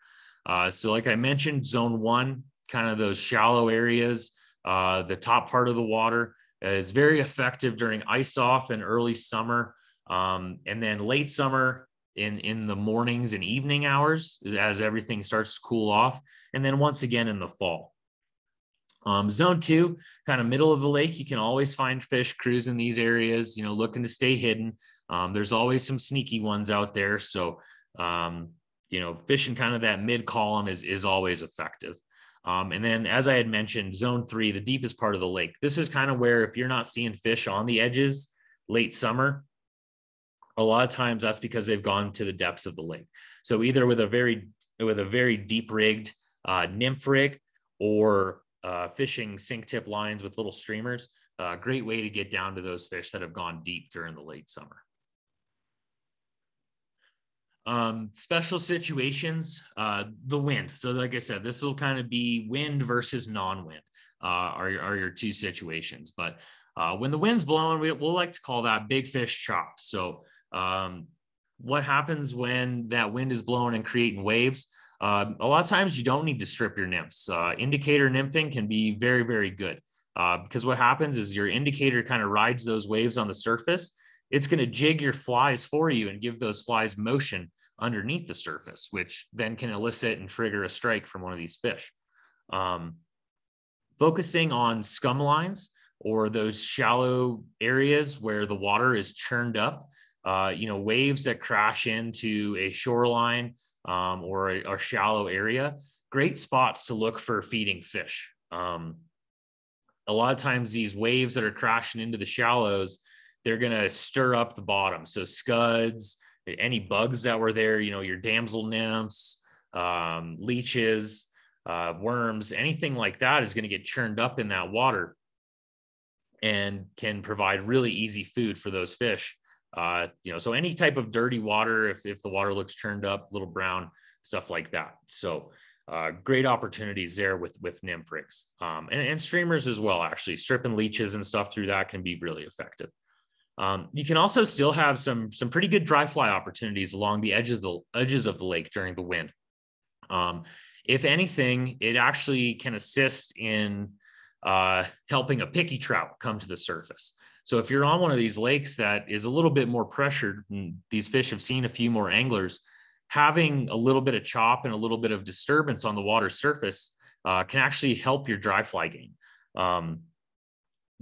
So like I mentioned, zone 1, kind of those shallow areas, the top part of the water is very effective during ice off and early summer. And then late summer, in the mornings and evening hours as everything starts to cool off. And then once again in the fall. Zone 2, kind of middle of the lake, you can always find fish cruising these areas, looking to stay hidden. There's always some sneaky ones out there. So, fishing kind of that mid column is always effective. And then, as I had mentioned, zone 3, the deepest part of the lake. This is kind of where, if you're not seeing fish on the edges late summer, a lot of times that's because they've gone to the depths of the lake. So either with a very deep rigged nymph rig, or fishing sink tip lines with little streamers, great way to get down to those fish that have gone deep during the late summer. Special situations, the wind. So like I said, this will kind of be wind versus non-wind are your two situations. But when the wind's blowing, we'll like to call that big fish chops. So what happens when that wind is blowing and creating waves? A lot of times you don't need to strip your nymphs. Indicator nymphing can be very, very good because what happens is your indicator kind of rides those waves on the surface. It's going to jig your flies for you and give those flies motion underneath the surface, which then can elicit and trigger a strike from one of these fish. Focusing on scum lines or those shallow areas where the water is churned up, waves that crash into a shoreline or a shallow area, great spots to look for feeding fish. A lot of times these waves that are crashing into the shallows, they're going to stir up the bottom. So scuds, any bugs that were there, your damsel nymphs, leeches, worms, anything like that is going to get churned up in that water and can provide really easy food for those fish. So any type of dirty water, if the water looks churned up, little brown, stuff like that. So great opportunities there with nymph rigs and streamers as well. Actually, stripping leeches and stuff through that can be really effective. You can also still have some pretty good dry fly opportunities along the edges of the lake during the wind. If anything, it actually can assist in helping a picky trout come to the surface. So if you're on one of these lakes that is a little bit more pressured, and these fish have seen a few more anglers, having a little bit of chop and a little bit of disturbance on the water surface can actually help your dry fly game.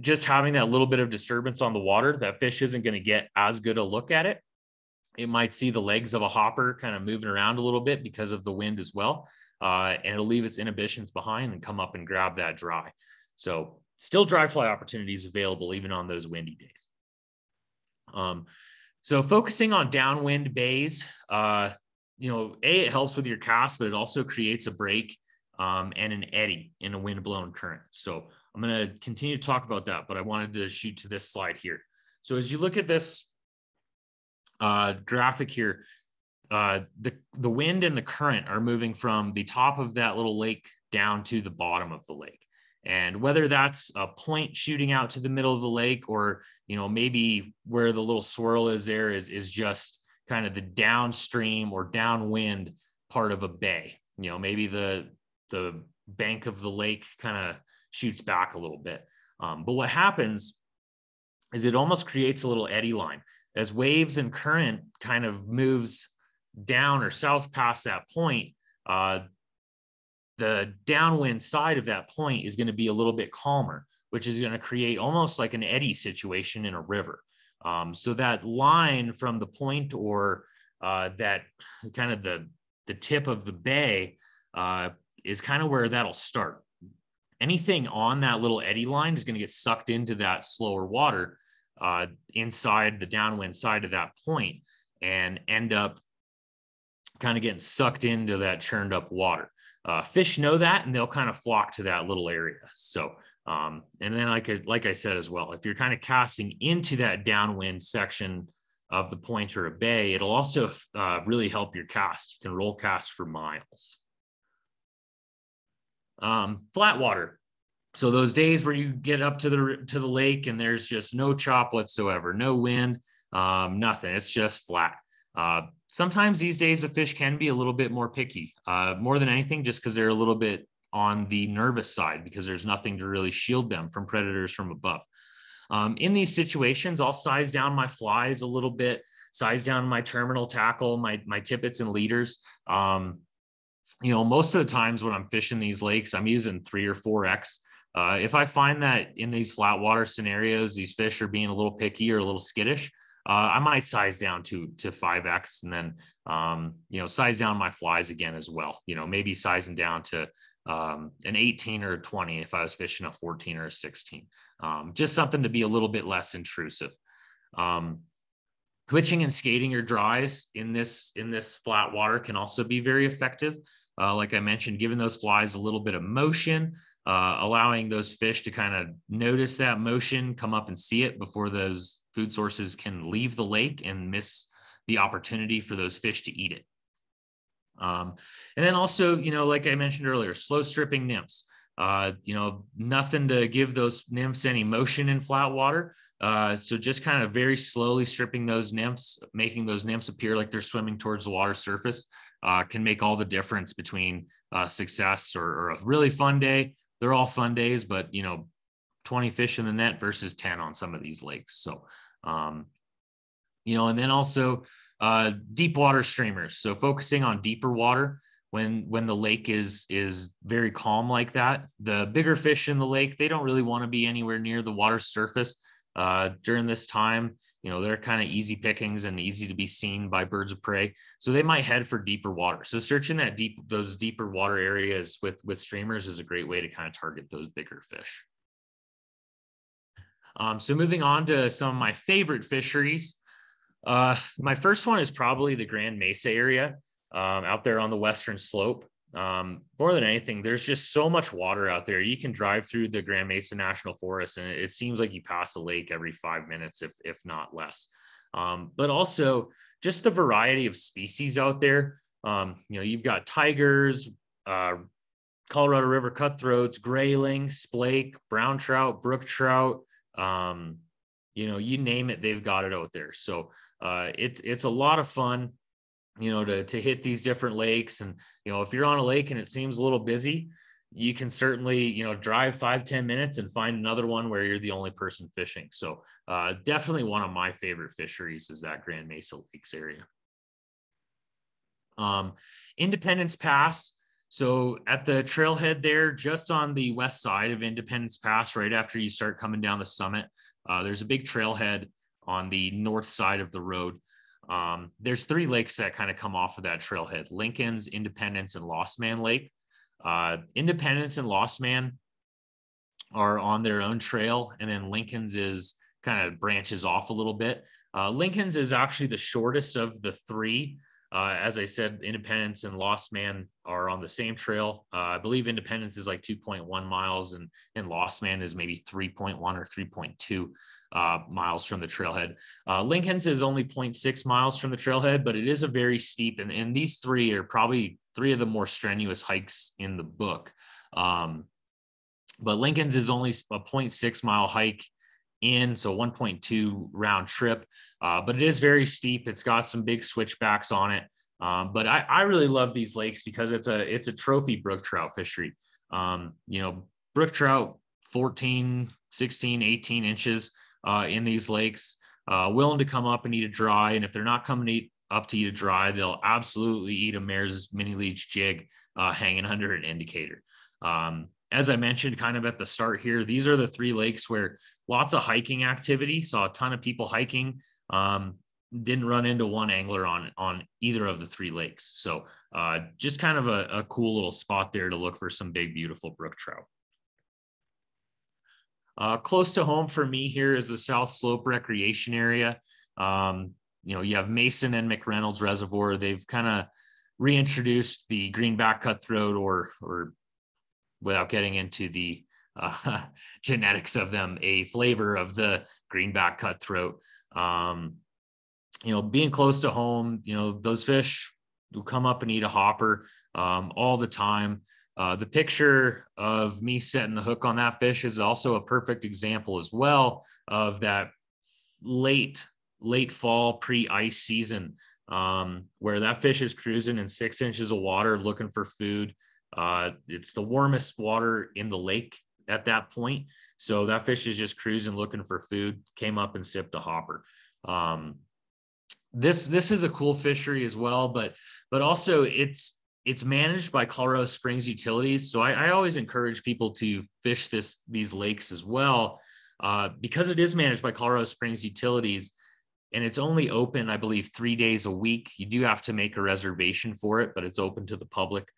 just having that little bit of disturbance on the water, that fish isn't going to get as good a look at it. It might see the legs of a hopper kind of moving around a little bit because of the wind as well. And it'll leave its inhibitions behind and come up and grab that dry. So still dry fly opportunities available even on those windy days. So focusing on downwind bays, it helps with your cast, but it also creates a break and an eddy in a wind-blown current. So I'm going to continue to talk about that, but I wanted to shoot to this slide here. So as you look at this graphic here, the wind and the current are moving from the top of that little lake down to the bottom of the lake. And whether that's a point shooting out to the middle of the lake, or, maybe where the little swirl is there is just kind of the downstream or downwind part of a bay. Maybe the bank of the lake kind of shoots back a little bit. But what happens is it almost creates a little eddy line as waves and current kind of moves down or south past that point. The downwind side of that point is going to be a little bit calmer, which is going to create almost like an eddy situation in a river. So that line from the point or that kind of the tip of the bay is kind of where that'll start. Anything on that little eddy line is going to get sucked into that slower water inside the downwind side of that point and end up kind of getting sucked into that churned up water. Fish know that, and they'll kind of flock to that little area. So, and then like I said as well, if you're kind of casting into that downwind section of the point or a bay, it'll also really help your cast. You can roll cast for miles. Flat water. So those days where you get up to the lake and there's just no chop whatsoever, no wind, nothing. It's just flat. Sometimes these days the fish can be a little bit more picky, more than anything, just because they're a little bit on the nervous side because there's nothing to really shield them from predators from above. In these situations, I'll size down my flies a little bit, size down my terminal tackle, my tippets and leaders. Most of the times when I'm fishing these lakes, I'm using 3 or 4X. If I find that in these flat water scenarios, these fish are being a little picky or a little skittish, I might size down to 5X and then, size down my flies again as well. Maybe sizing down to an 18 or a 20 if I was fishing a 14 or a 16. Just something to be a little bit less intrusive. Twitching and skating your dries in this flat water can also be very effective. Like I mentioned, giving those flies a little bit of motion, allowing those fish to kind of notice that motion, come up and see it before those food sources can leave the lake and miss the opportunity for those fish to eat it. And then also, like I mentioned earlier, slow stripping nymphs. Nothing to give those nymphs any motion in flat water. So just kind of very slowly stripping those nymphs, making those nymphs appear like they're swimming towards the water surface, can make all the difference between success or a really fun day. They're all fun days, but 20 fish in the net versus 10 on some of these lakes. So, and then also deep water streamers. So focusing on deeper water when the lake is very calm like that. The bigger fish in the lake, they don't really want to be anywhere near the water surface during this time. They're kind of easy pickings and easy to be seen by birds of prey. So they might head for deeper water. So searching those deeper water areas with streamers is a great way to kind of target those bigger fish. So moving on to some of my favorite fisheries. My first one is probably the Grand Mesa area out there on the western slope. More than anything, there's just so much water out there. You can drive through the Grand Mesa National Forest and it seems like you pass a lake every 5 minutes, if not less. But also just the variety of species out there. You've got tigers, Colorado River cutthroats, grayling, splake, brown trout, brook trout. You name it, they've got it out there. So it's a lot of fun, to hit these different lakes. And, if you're on a lake and it seems a little busy, you can certainly, drive 5-10 minutes and find another one where you're the only person fishing. So definitely one of my favorite fisheries is that Grand Mesa Lakes area. Independence Pass. So at the trailhead there, just on the west side of Independence Pass, right after you start coming down the summit, there's a big trailhead on the north side of the road. There's 3 lakes that kind of come off of that trailhead: Lincoln's, Independence, and Lost Man Lake. Independence and Lost Man are on their own trail, and then Lincoln's is kind of branches off a little bit. Lincoln's is actually the shortest of the 3. As I said, Independence and Lost Man are on the same trail. I believe Independence is like 2.1 miles and Lost Man is maybe 3.1 or 3.2 miles from the trailhead. Lincoln's is only 0.6 miles from the trailhead, but it is a very steep, and these 3 are probably 3 of the more strenuous hikes in the book. But Lincoln's is only a 0.6 mile hike in, so 1.2 round trip, but it is very steep. It's got some big switchbacks on it. But I really love these lakes because it's a trophy brook trout fishery. Brook trout, 14, 16, 18 inches in these lakes, willing to come up and eat a dry. And if they're not coming up to eat a dry, they'll absolutely eat a Mare's mini leech jig hanging under an indicator. As I mentioned kind of at the start here, these are the 3 lakes where lots of hiking activity. Saw a ton of people hiking. Didn't run into one angler on either of the 3 lakes. So just kind of a cool little spot there to look for some big, beautiful brook trout. Close to home for me here is the South Slope Recreation Area. You have Mason and McReynolds Reservoir. They've kind of reintroduced the greenback cutthroat, or without getting into the genetics of them, a flavor of the greenback cutthroat. Being close to home, those fish will come up and eat a hopper all the time. The picture of me setting the hook on that fish is also a perfect example as well of that late fall pre-ice season, where that fish is cruising in 6 inches of water looking for food. It's the warmest water in the lake at that point. So that fish is just cruising, looking for food, came up and sipped a hopper. This is a cool fishery as well, but also it's managed by Colorado Springs Utilities. So I always encourage people to fish these lakes as well, because it is managed by Colorado Springs Utilities, and it's only open, I believe, 3 days a week. You do have to make a reservation for it, but it's open to the public.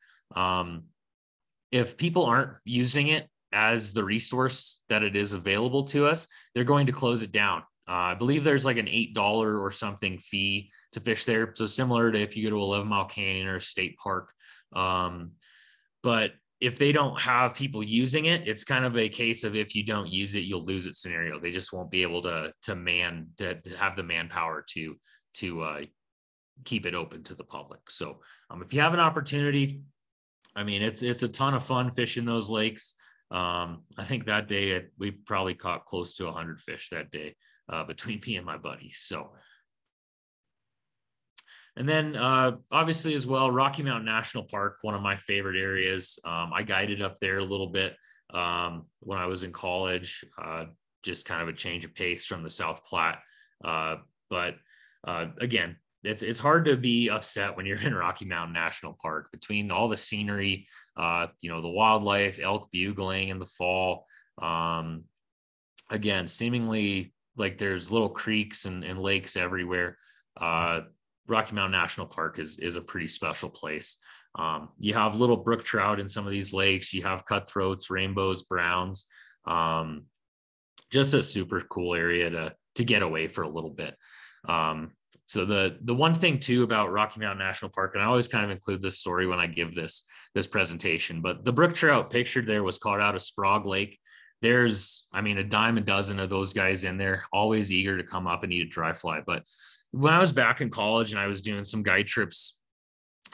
If people aren't using it as the resource that it is available to us, they're going to close it down. I believe there's like an $8 or something fee to fish there. So similar to if you go to 11 Mile Canyon or a state park. But if they don't have people using it, it's kind of a case of if you don't use it, you'll lose it scenario. They just won't be able to have the manpower to keep it open to the public. So if you have an opportunity, I mean, it's a ton of fun fishing those lakes. I think that day we probably caught close to 100 fish that day between me and my buddies. So, and then obviously as well, Rocky Mountain National Park, one of my favorite areas. I guided up there a little bit when I was in college, just kind of a change of pace from the South Platte. But again, it's hard to be upset when you're in Rocky Mountain National Park between all the scenery, the wildlife, elk bugling in the fall. Again, seemingly like there's little creeks and lakes everywhere. Rocky Mountain National Park is a pretty special place. You have little brook trout in some of these lakes. You have cutthroats, rainbows, browns. Just a super cool area to get away for a little bit. So the one thing too about Rocky Mountain National Park, and I always kind of include this story when I give this presentation, but the brook trout pictured there was caught out of Sprague Lake. There's, I mean, a dime a dozen of those guys in there, always eager to come up and eat a dry fly. But when I was back in college and I was doing some guide trips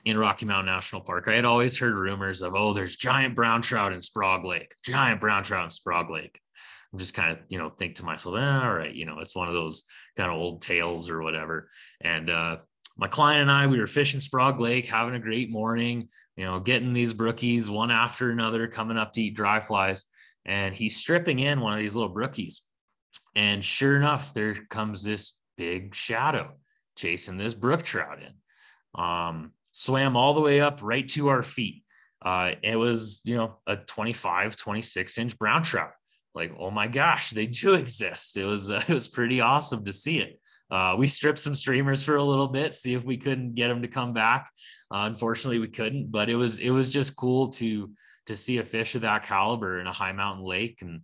in Rocky Mountain National Park, I had always heard rumors of, oh, there's giant brown trout in Sprague Lake, giant brown trout in Sprague Lake. I'm just kind of, think to myself, all right, it's one of those kind of old tales or whatever. And my client and I, we were fishing Sprague Lake, having a great morning, getting these brookies one after another, coming up to eat dry flies. And he's stripping in one of these little brookies. And sure enough, there comes this big shadow chasing this brook trout in. Swam all the way up right to our feet. It was, you know, a 25, 26-inch brown trout. Like, oh my gosh, they do exist. It was pretty awesome to see it. We stripped some streamers for a little bit, see if we couldn't get them to come back. Unfortunately, we couldn't, but it was just cool to see a fish of that caliber in a high mountain lake, and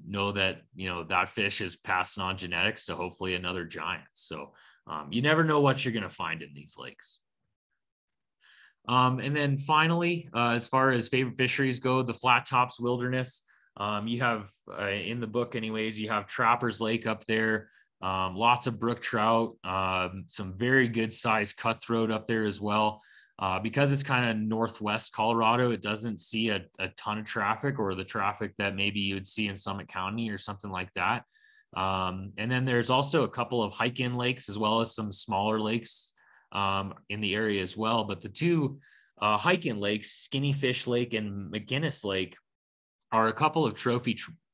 know that, you know, that fish is passing on genetics to hopefully another giant. So you never know what you're going to find in these lakes. And then finally, as far as favorite fisheries go, the Flat Tops Wilderness. You have in the book anyways, you have Trappers Lake up there, lots of brook trout, some very good sized cutthroat up there as well. Because it's kind of northwest Colorado, it doesn't see a ton of traffic, or the traffic that maybe you would see in Summit County or something like that. And then there's also a couple of hike-in lakes, as well as some smaller lakes in the area as well. But the two hike-in lakes, Skinny Fish Lake and McGinnis Lake, are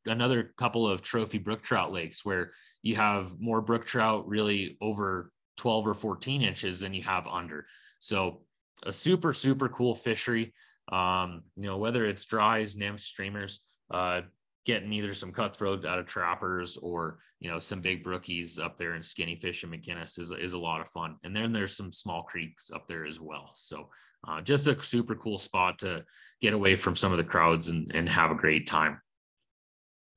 another couple of trophy brook trout lakes, where you have more brook trout really over 12 or 14 inches than you have under. So a super, super cool fishery. You know, whether it's dries, nymphs, streamers, getting either some cutthroat out of trappers, or, you know, some big brookies up there in Skinny Fish and McGinnis is a lot of fun. And then there's some small creeks up there as well. So just a super cool spot to get away from some of the crowds and have a great time.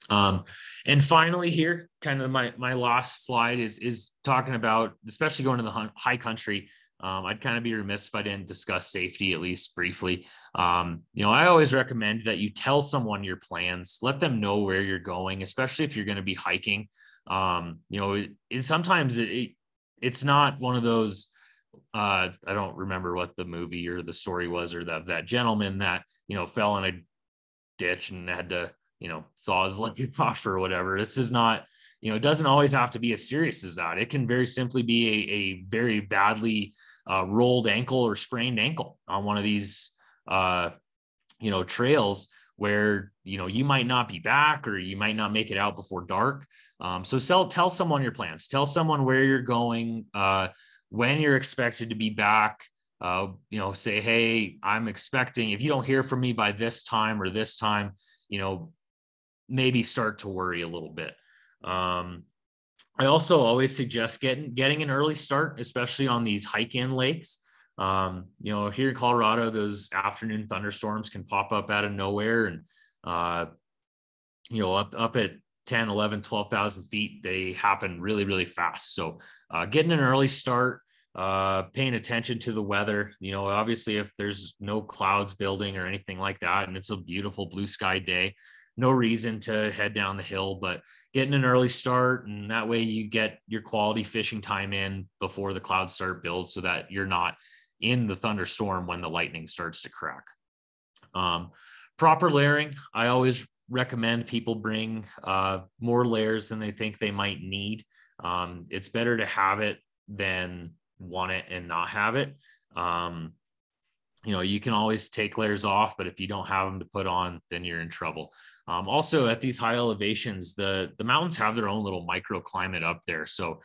And finally here, kind of my last slide is talking about, especially going to the high country. I'd kind of be remiss if I didn't discuss safety, at least briefly. You know, I always recommend that you tell someone your plans, let them know where you're going, especially if you're going to be hiking. You know, sometimes it's not one of those, I don't remember what the movie or the story was, or that gentleman that, you know, fell in a ditch and had to, you know, saw his leg off or whatever. This is not, you know, it doesn't always have to be as serious as that. It can very simply be a very badly rolled ankle or sprained ankle on one of these, you know, trails where, you know, you might not be back, or you might not make it out before dark. So tell someone your plans, tell someone where you're going, when you're expected to be back. You know, say, hey, I'm expecting, if you don't hear from me by this time or this time, you know, maybe start to worry a little bit. I also always suggest getting an early start, especially on these hike-in lakes. You know, here in Colorado, those afternoon thunderstorms can pop up out of nowhere, and you know, up at 10, 11, 12,000 feet, they happen really, really fast. So getting an early start, paying attention to the weather, you know, obviously if there's no clouds building or anything like that, and it's a beautiful blue sky day, no reason to head down the hill, but getting an early start, and that way you get your quality fishing time in before the clouds start build, so that you're not in the thunderstorm when the lightning starts to crack. Proper layering, I always recommend people bring more layers than they think they might need. It's better to have it than want it and not have it. You know, you can always take layers off, but if you don't have them to put on, then you're in trouble. Also, at these high elevations, the mountains have their own little microclimate up there. So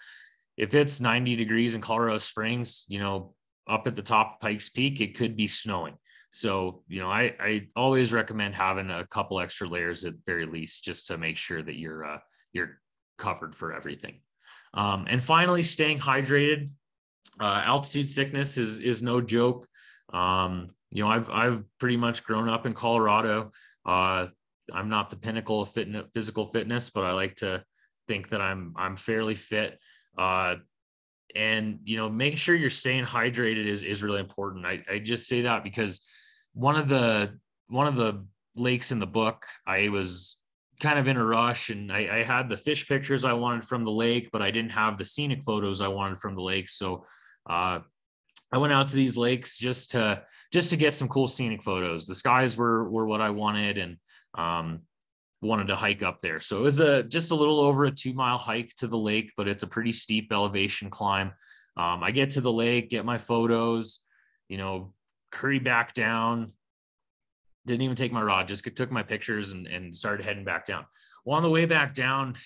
if it's 90 degrees in Colorado Springs, you know, up at the top of Pikes Peak, it could be snowing. So, you know, I always recommend having a couple extra layers at the very least, just to make sure that you're covered for everything. And finally, staying hydrated. Altitude sickness is no joke. You know, I've pretty much grown up in Colorado. I'm not the pinnacle of physical fitness, but I like to think that I'm fairly fit. And, you know, making sure you're staying hydrated is really important. I just say that because one of the lakes in the book, I was kind of in a rush, and I had the fish pictures I wanted from the lake, but I didn't have the scenic photos I wanted from the lake. So, I went out to these lakes just to get some cool scenic photos. The skies were what I wanted, and wanted to hike up there. So it was just a little over a 2-mile hike to the lake, but it's a pretty steep elevation climb. I get to the lake, get my photos, you know, hurry back down. Didn't even take my rod, just took my pictures and started heading back down. Well, on the way back down,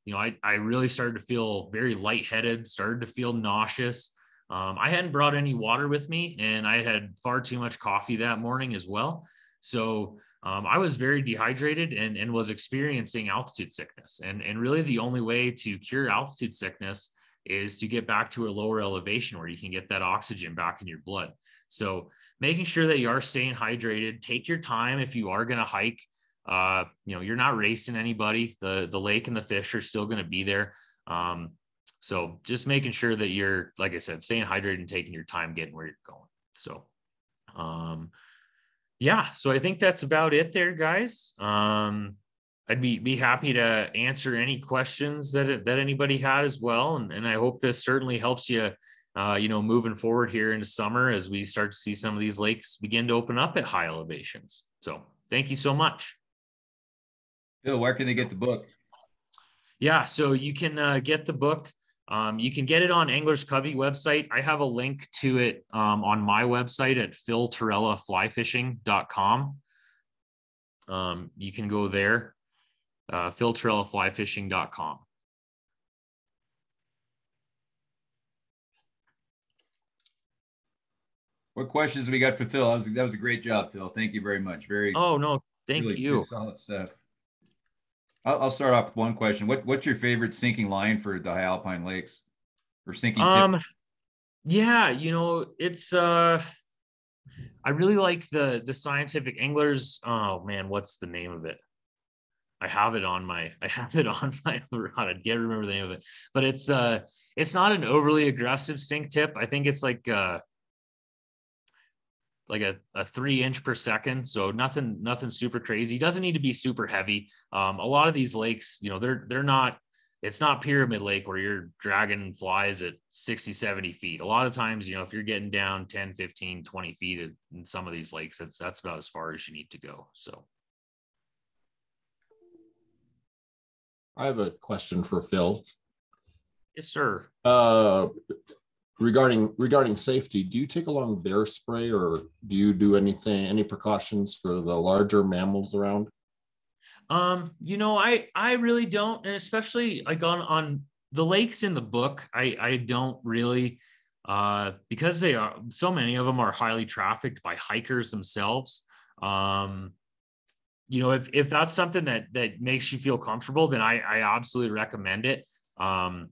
you know, I really started to feel very lightheaded, started to feel nauseous. I hadn't brought any water with me, and I had far too much coffee that morning as well. So I was very dehydrated and was experiencing altitude sickness. And really the only way to cure altitude sickness is to get back to a lower elevation where you can get that oxygen back in your blood. So making sure that you are staying hydrated, take your time if you are going to hike. You're not racing anybody. The lake and the fish are still going to be there. So just making sure that you're, like I said, staying hydrated and taking your time getting where you're going. So, so I think that's about it there, guys. I'd be happy to answer any questions that anybody had as well. And I hope this certainly helps you, moving forward here into summer as we start to see some of these lakes begin to open up at high elevations. So thank you so much. Phil, where can they get the book? Yeah, so you can get the book. You can get it on Angler's Cubby website. I have a link to it on my website at philterellaflyfishing.com. You can go there, philterellaflyfishing.com. What questions we got for Phil? That was a great job, Phil. Thank you very much. Oh, no, thank really you. Good, solid stuff. I'll start off with one question. What's your favorite sinking line for the high alpine lakes, or sinking tip? Yeah, it's I really like the Scientific Anglers. Oh man, what's the name of it? I have it on my I can't remember the name of it, but it's not an overly aggressive sink tip. I think it's like a 3-inch per second. So nothing super crazy. Doesn't need to be super heavy. A lot of these lakes, they're not, it's not Pyramid Lake where you're dragging flies at 60, 70 feet. A lot of times, if you're getting down 10, 15, 20 feet in some of these lakes, that's about as far as you need to go. So. I have a question for Phil. Yes, sir. Regarding safety, do you take along bear spray, or do you do any precautions for the larger mammals around? I really don't, and especially like on the lakes in the book, I don't really, because so many of them are highly trafficked by hikers themselves. If that's something that makes you feel comfortable, then I absolutely recommend it. For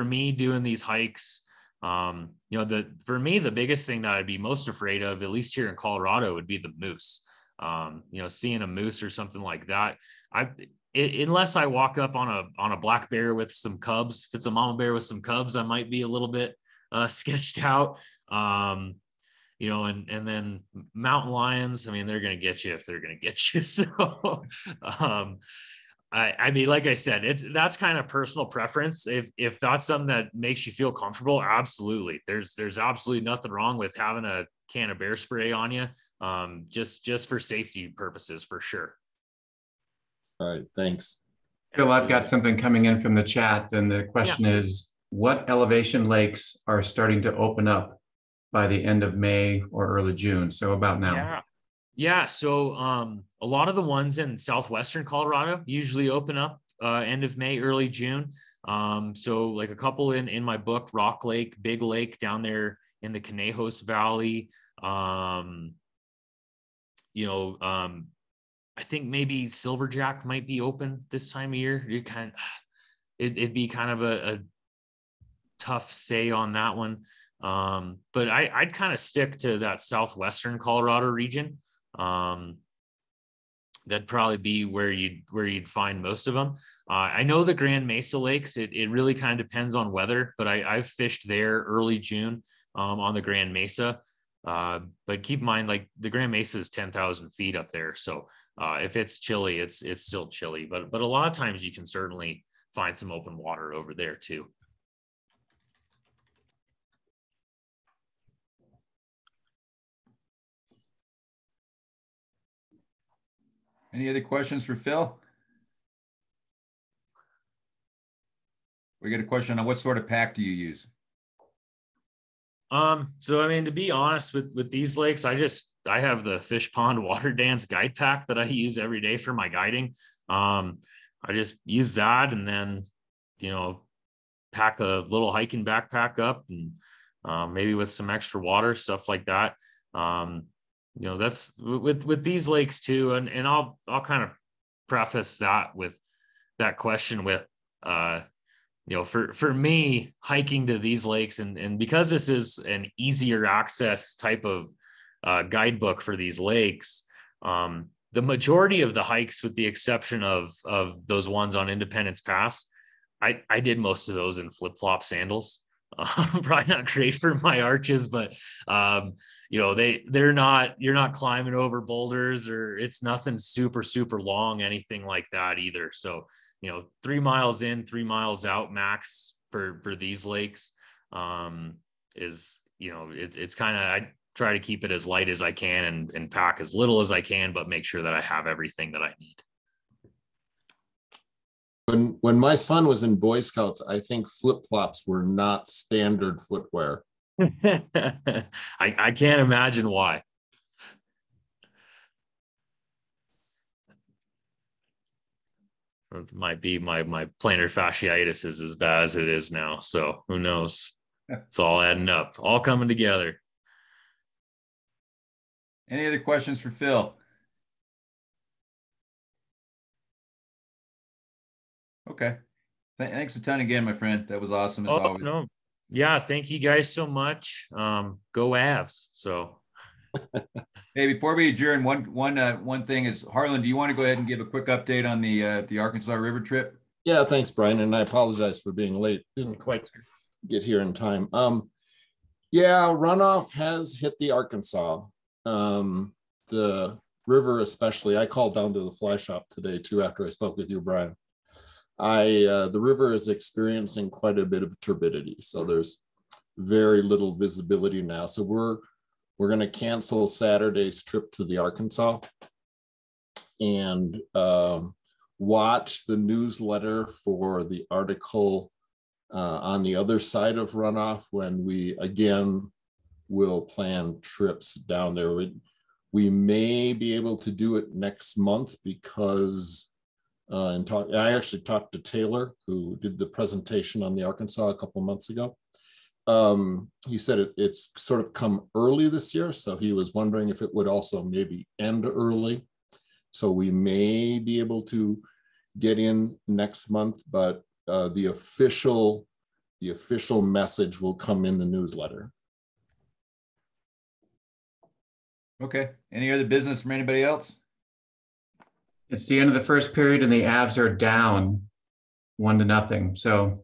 me doing these hikes, for me, the biggest thing that I'd be most afraid of, at least here in Colorado, would be the moose. Seeing a moose or something like that. Unless I walk up on a black bear with some cubs, if it's a mama bear with some cubs, I might be a little bit sketched out. And then mountain lions, I mean, they're going to get you if they're going to get you. So, I mean, like I said, that's kind of personal preference. If that's something that makes you feel comfortable, absolutely. There's absolutely nothing wrong with having a can of bear spray on you, just for safety purposes, for sure. All right, thanks. Phil, I've got something coming in from the chat, and the question is, what elevation lakes are starting to open up by the end of May or early June? So about now. Yeah. So a lot of the ones in southwestern Colorado usually open up end of May, early June. So like a couple in my book, Rock Lake, Big Lake down there in the Conejos Valley. I think maybe Silverjack might be open this time of year. It'd be kind of a tough say on that one. But I'd kind of stick to that southwestern Colorado region. That'd probably be where you'd find most of them. I know the Grand Mesa lakes, it really kind of depends on weather, but I've fished there early June on the Grand Mesa. But keep in mind, like the Grand Mesa is 10,000 feet up there. So if it's chilly, it's still chilly, but a lot of times you can certainly find some open water over there too. Any other questions for Phil? We got a question on what sort of pack do you use? So I mean, to be honest with these lakes, I have the Fish Pond Water Dance guide pack that I use every day for my guiding. I just use that, and then, pack a little hiking backpack up and maybe with some extra water, stuff like that. That's with these lakes too. And I'll kind of preface that with that question with, for me, hiking to these lakes and because this is an easier access type of guidebook for these lakes, the majority of the hikes, with the exception of those ones on Independence Pass, I did most of those in flip-flop sandals. Probably not great for my arches, but you're not climbing over boulders, or it's nothing super, super long, anything like that either. So, 3 miles in, 3 miles out max for these lakes is, it's kind of, I try to keep it as light as I can and pack as little as I can, but make sure that I have everything that I need. When my son was in Boy Scouts, I think flip-flops were not standard footwear. I can't imagine why. It might be my plantar fasciitis is as bad as it is now. So who knows? It's all adding up, all coming together. Any other questions for Phil? Okay. Thanks a ton again, my friend. That was awesome as always. No. Yeah, thank you guys so much. Go Avs. So hey, before we adjourn, one thing is, Harlan, do you want to go ahead and give a quick update on the Arkansas River trip? Yeah, thanks, Brian. And I apologize for being late. Didn't quite get here in time. Yeah, runoff has hit the Arkansas. The river especially. I called down to the fly shop today too after I spoke with you, Brian. The river is experiencing quite a bit of turbidity, so there's very little visibility now. So we're going to cancel Saturday's trip to the Arkansas and watch the newsletter for the article on the other side of runoff when we again will plan trips down there. We may be able to do it next month because I actually talked to Taylor, who did the presentation on the Arkansas a couple of months ago. He said it's sort of come early this year, so he was wondering if it would also maybe end early. So we may be able to get in next month, but the official message will come in the newsletter. Okay. Any other business from anybody else? It's the end of the first period and the Avs are down 1-0. So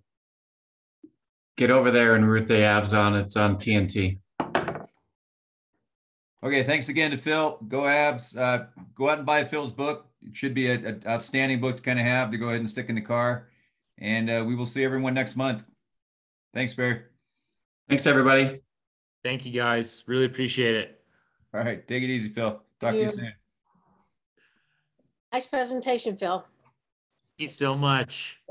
get over there and root the Avs on. It's on TNT. Okay. Thanks again to Phil. Go Avs. Go out and buy Phil's book. It should be an outstanding book to kind of have to go ahead and stick in the car. And we will see everyone next month. Thanks, Barry. Thanks, everybody. Thank you, guys. Really appreciate it. All right. Take it easy, Phil. Talk to you soon. Nice presentation, Phil. Thank you so much.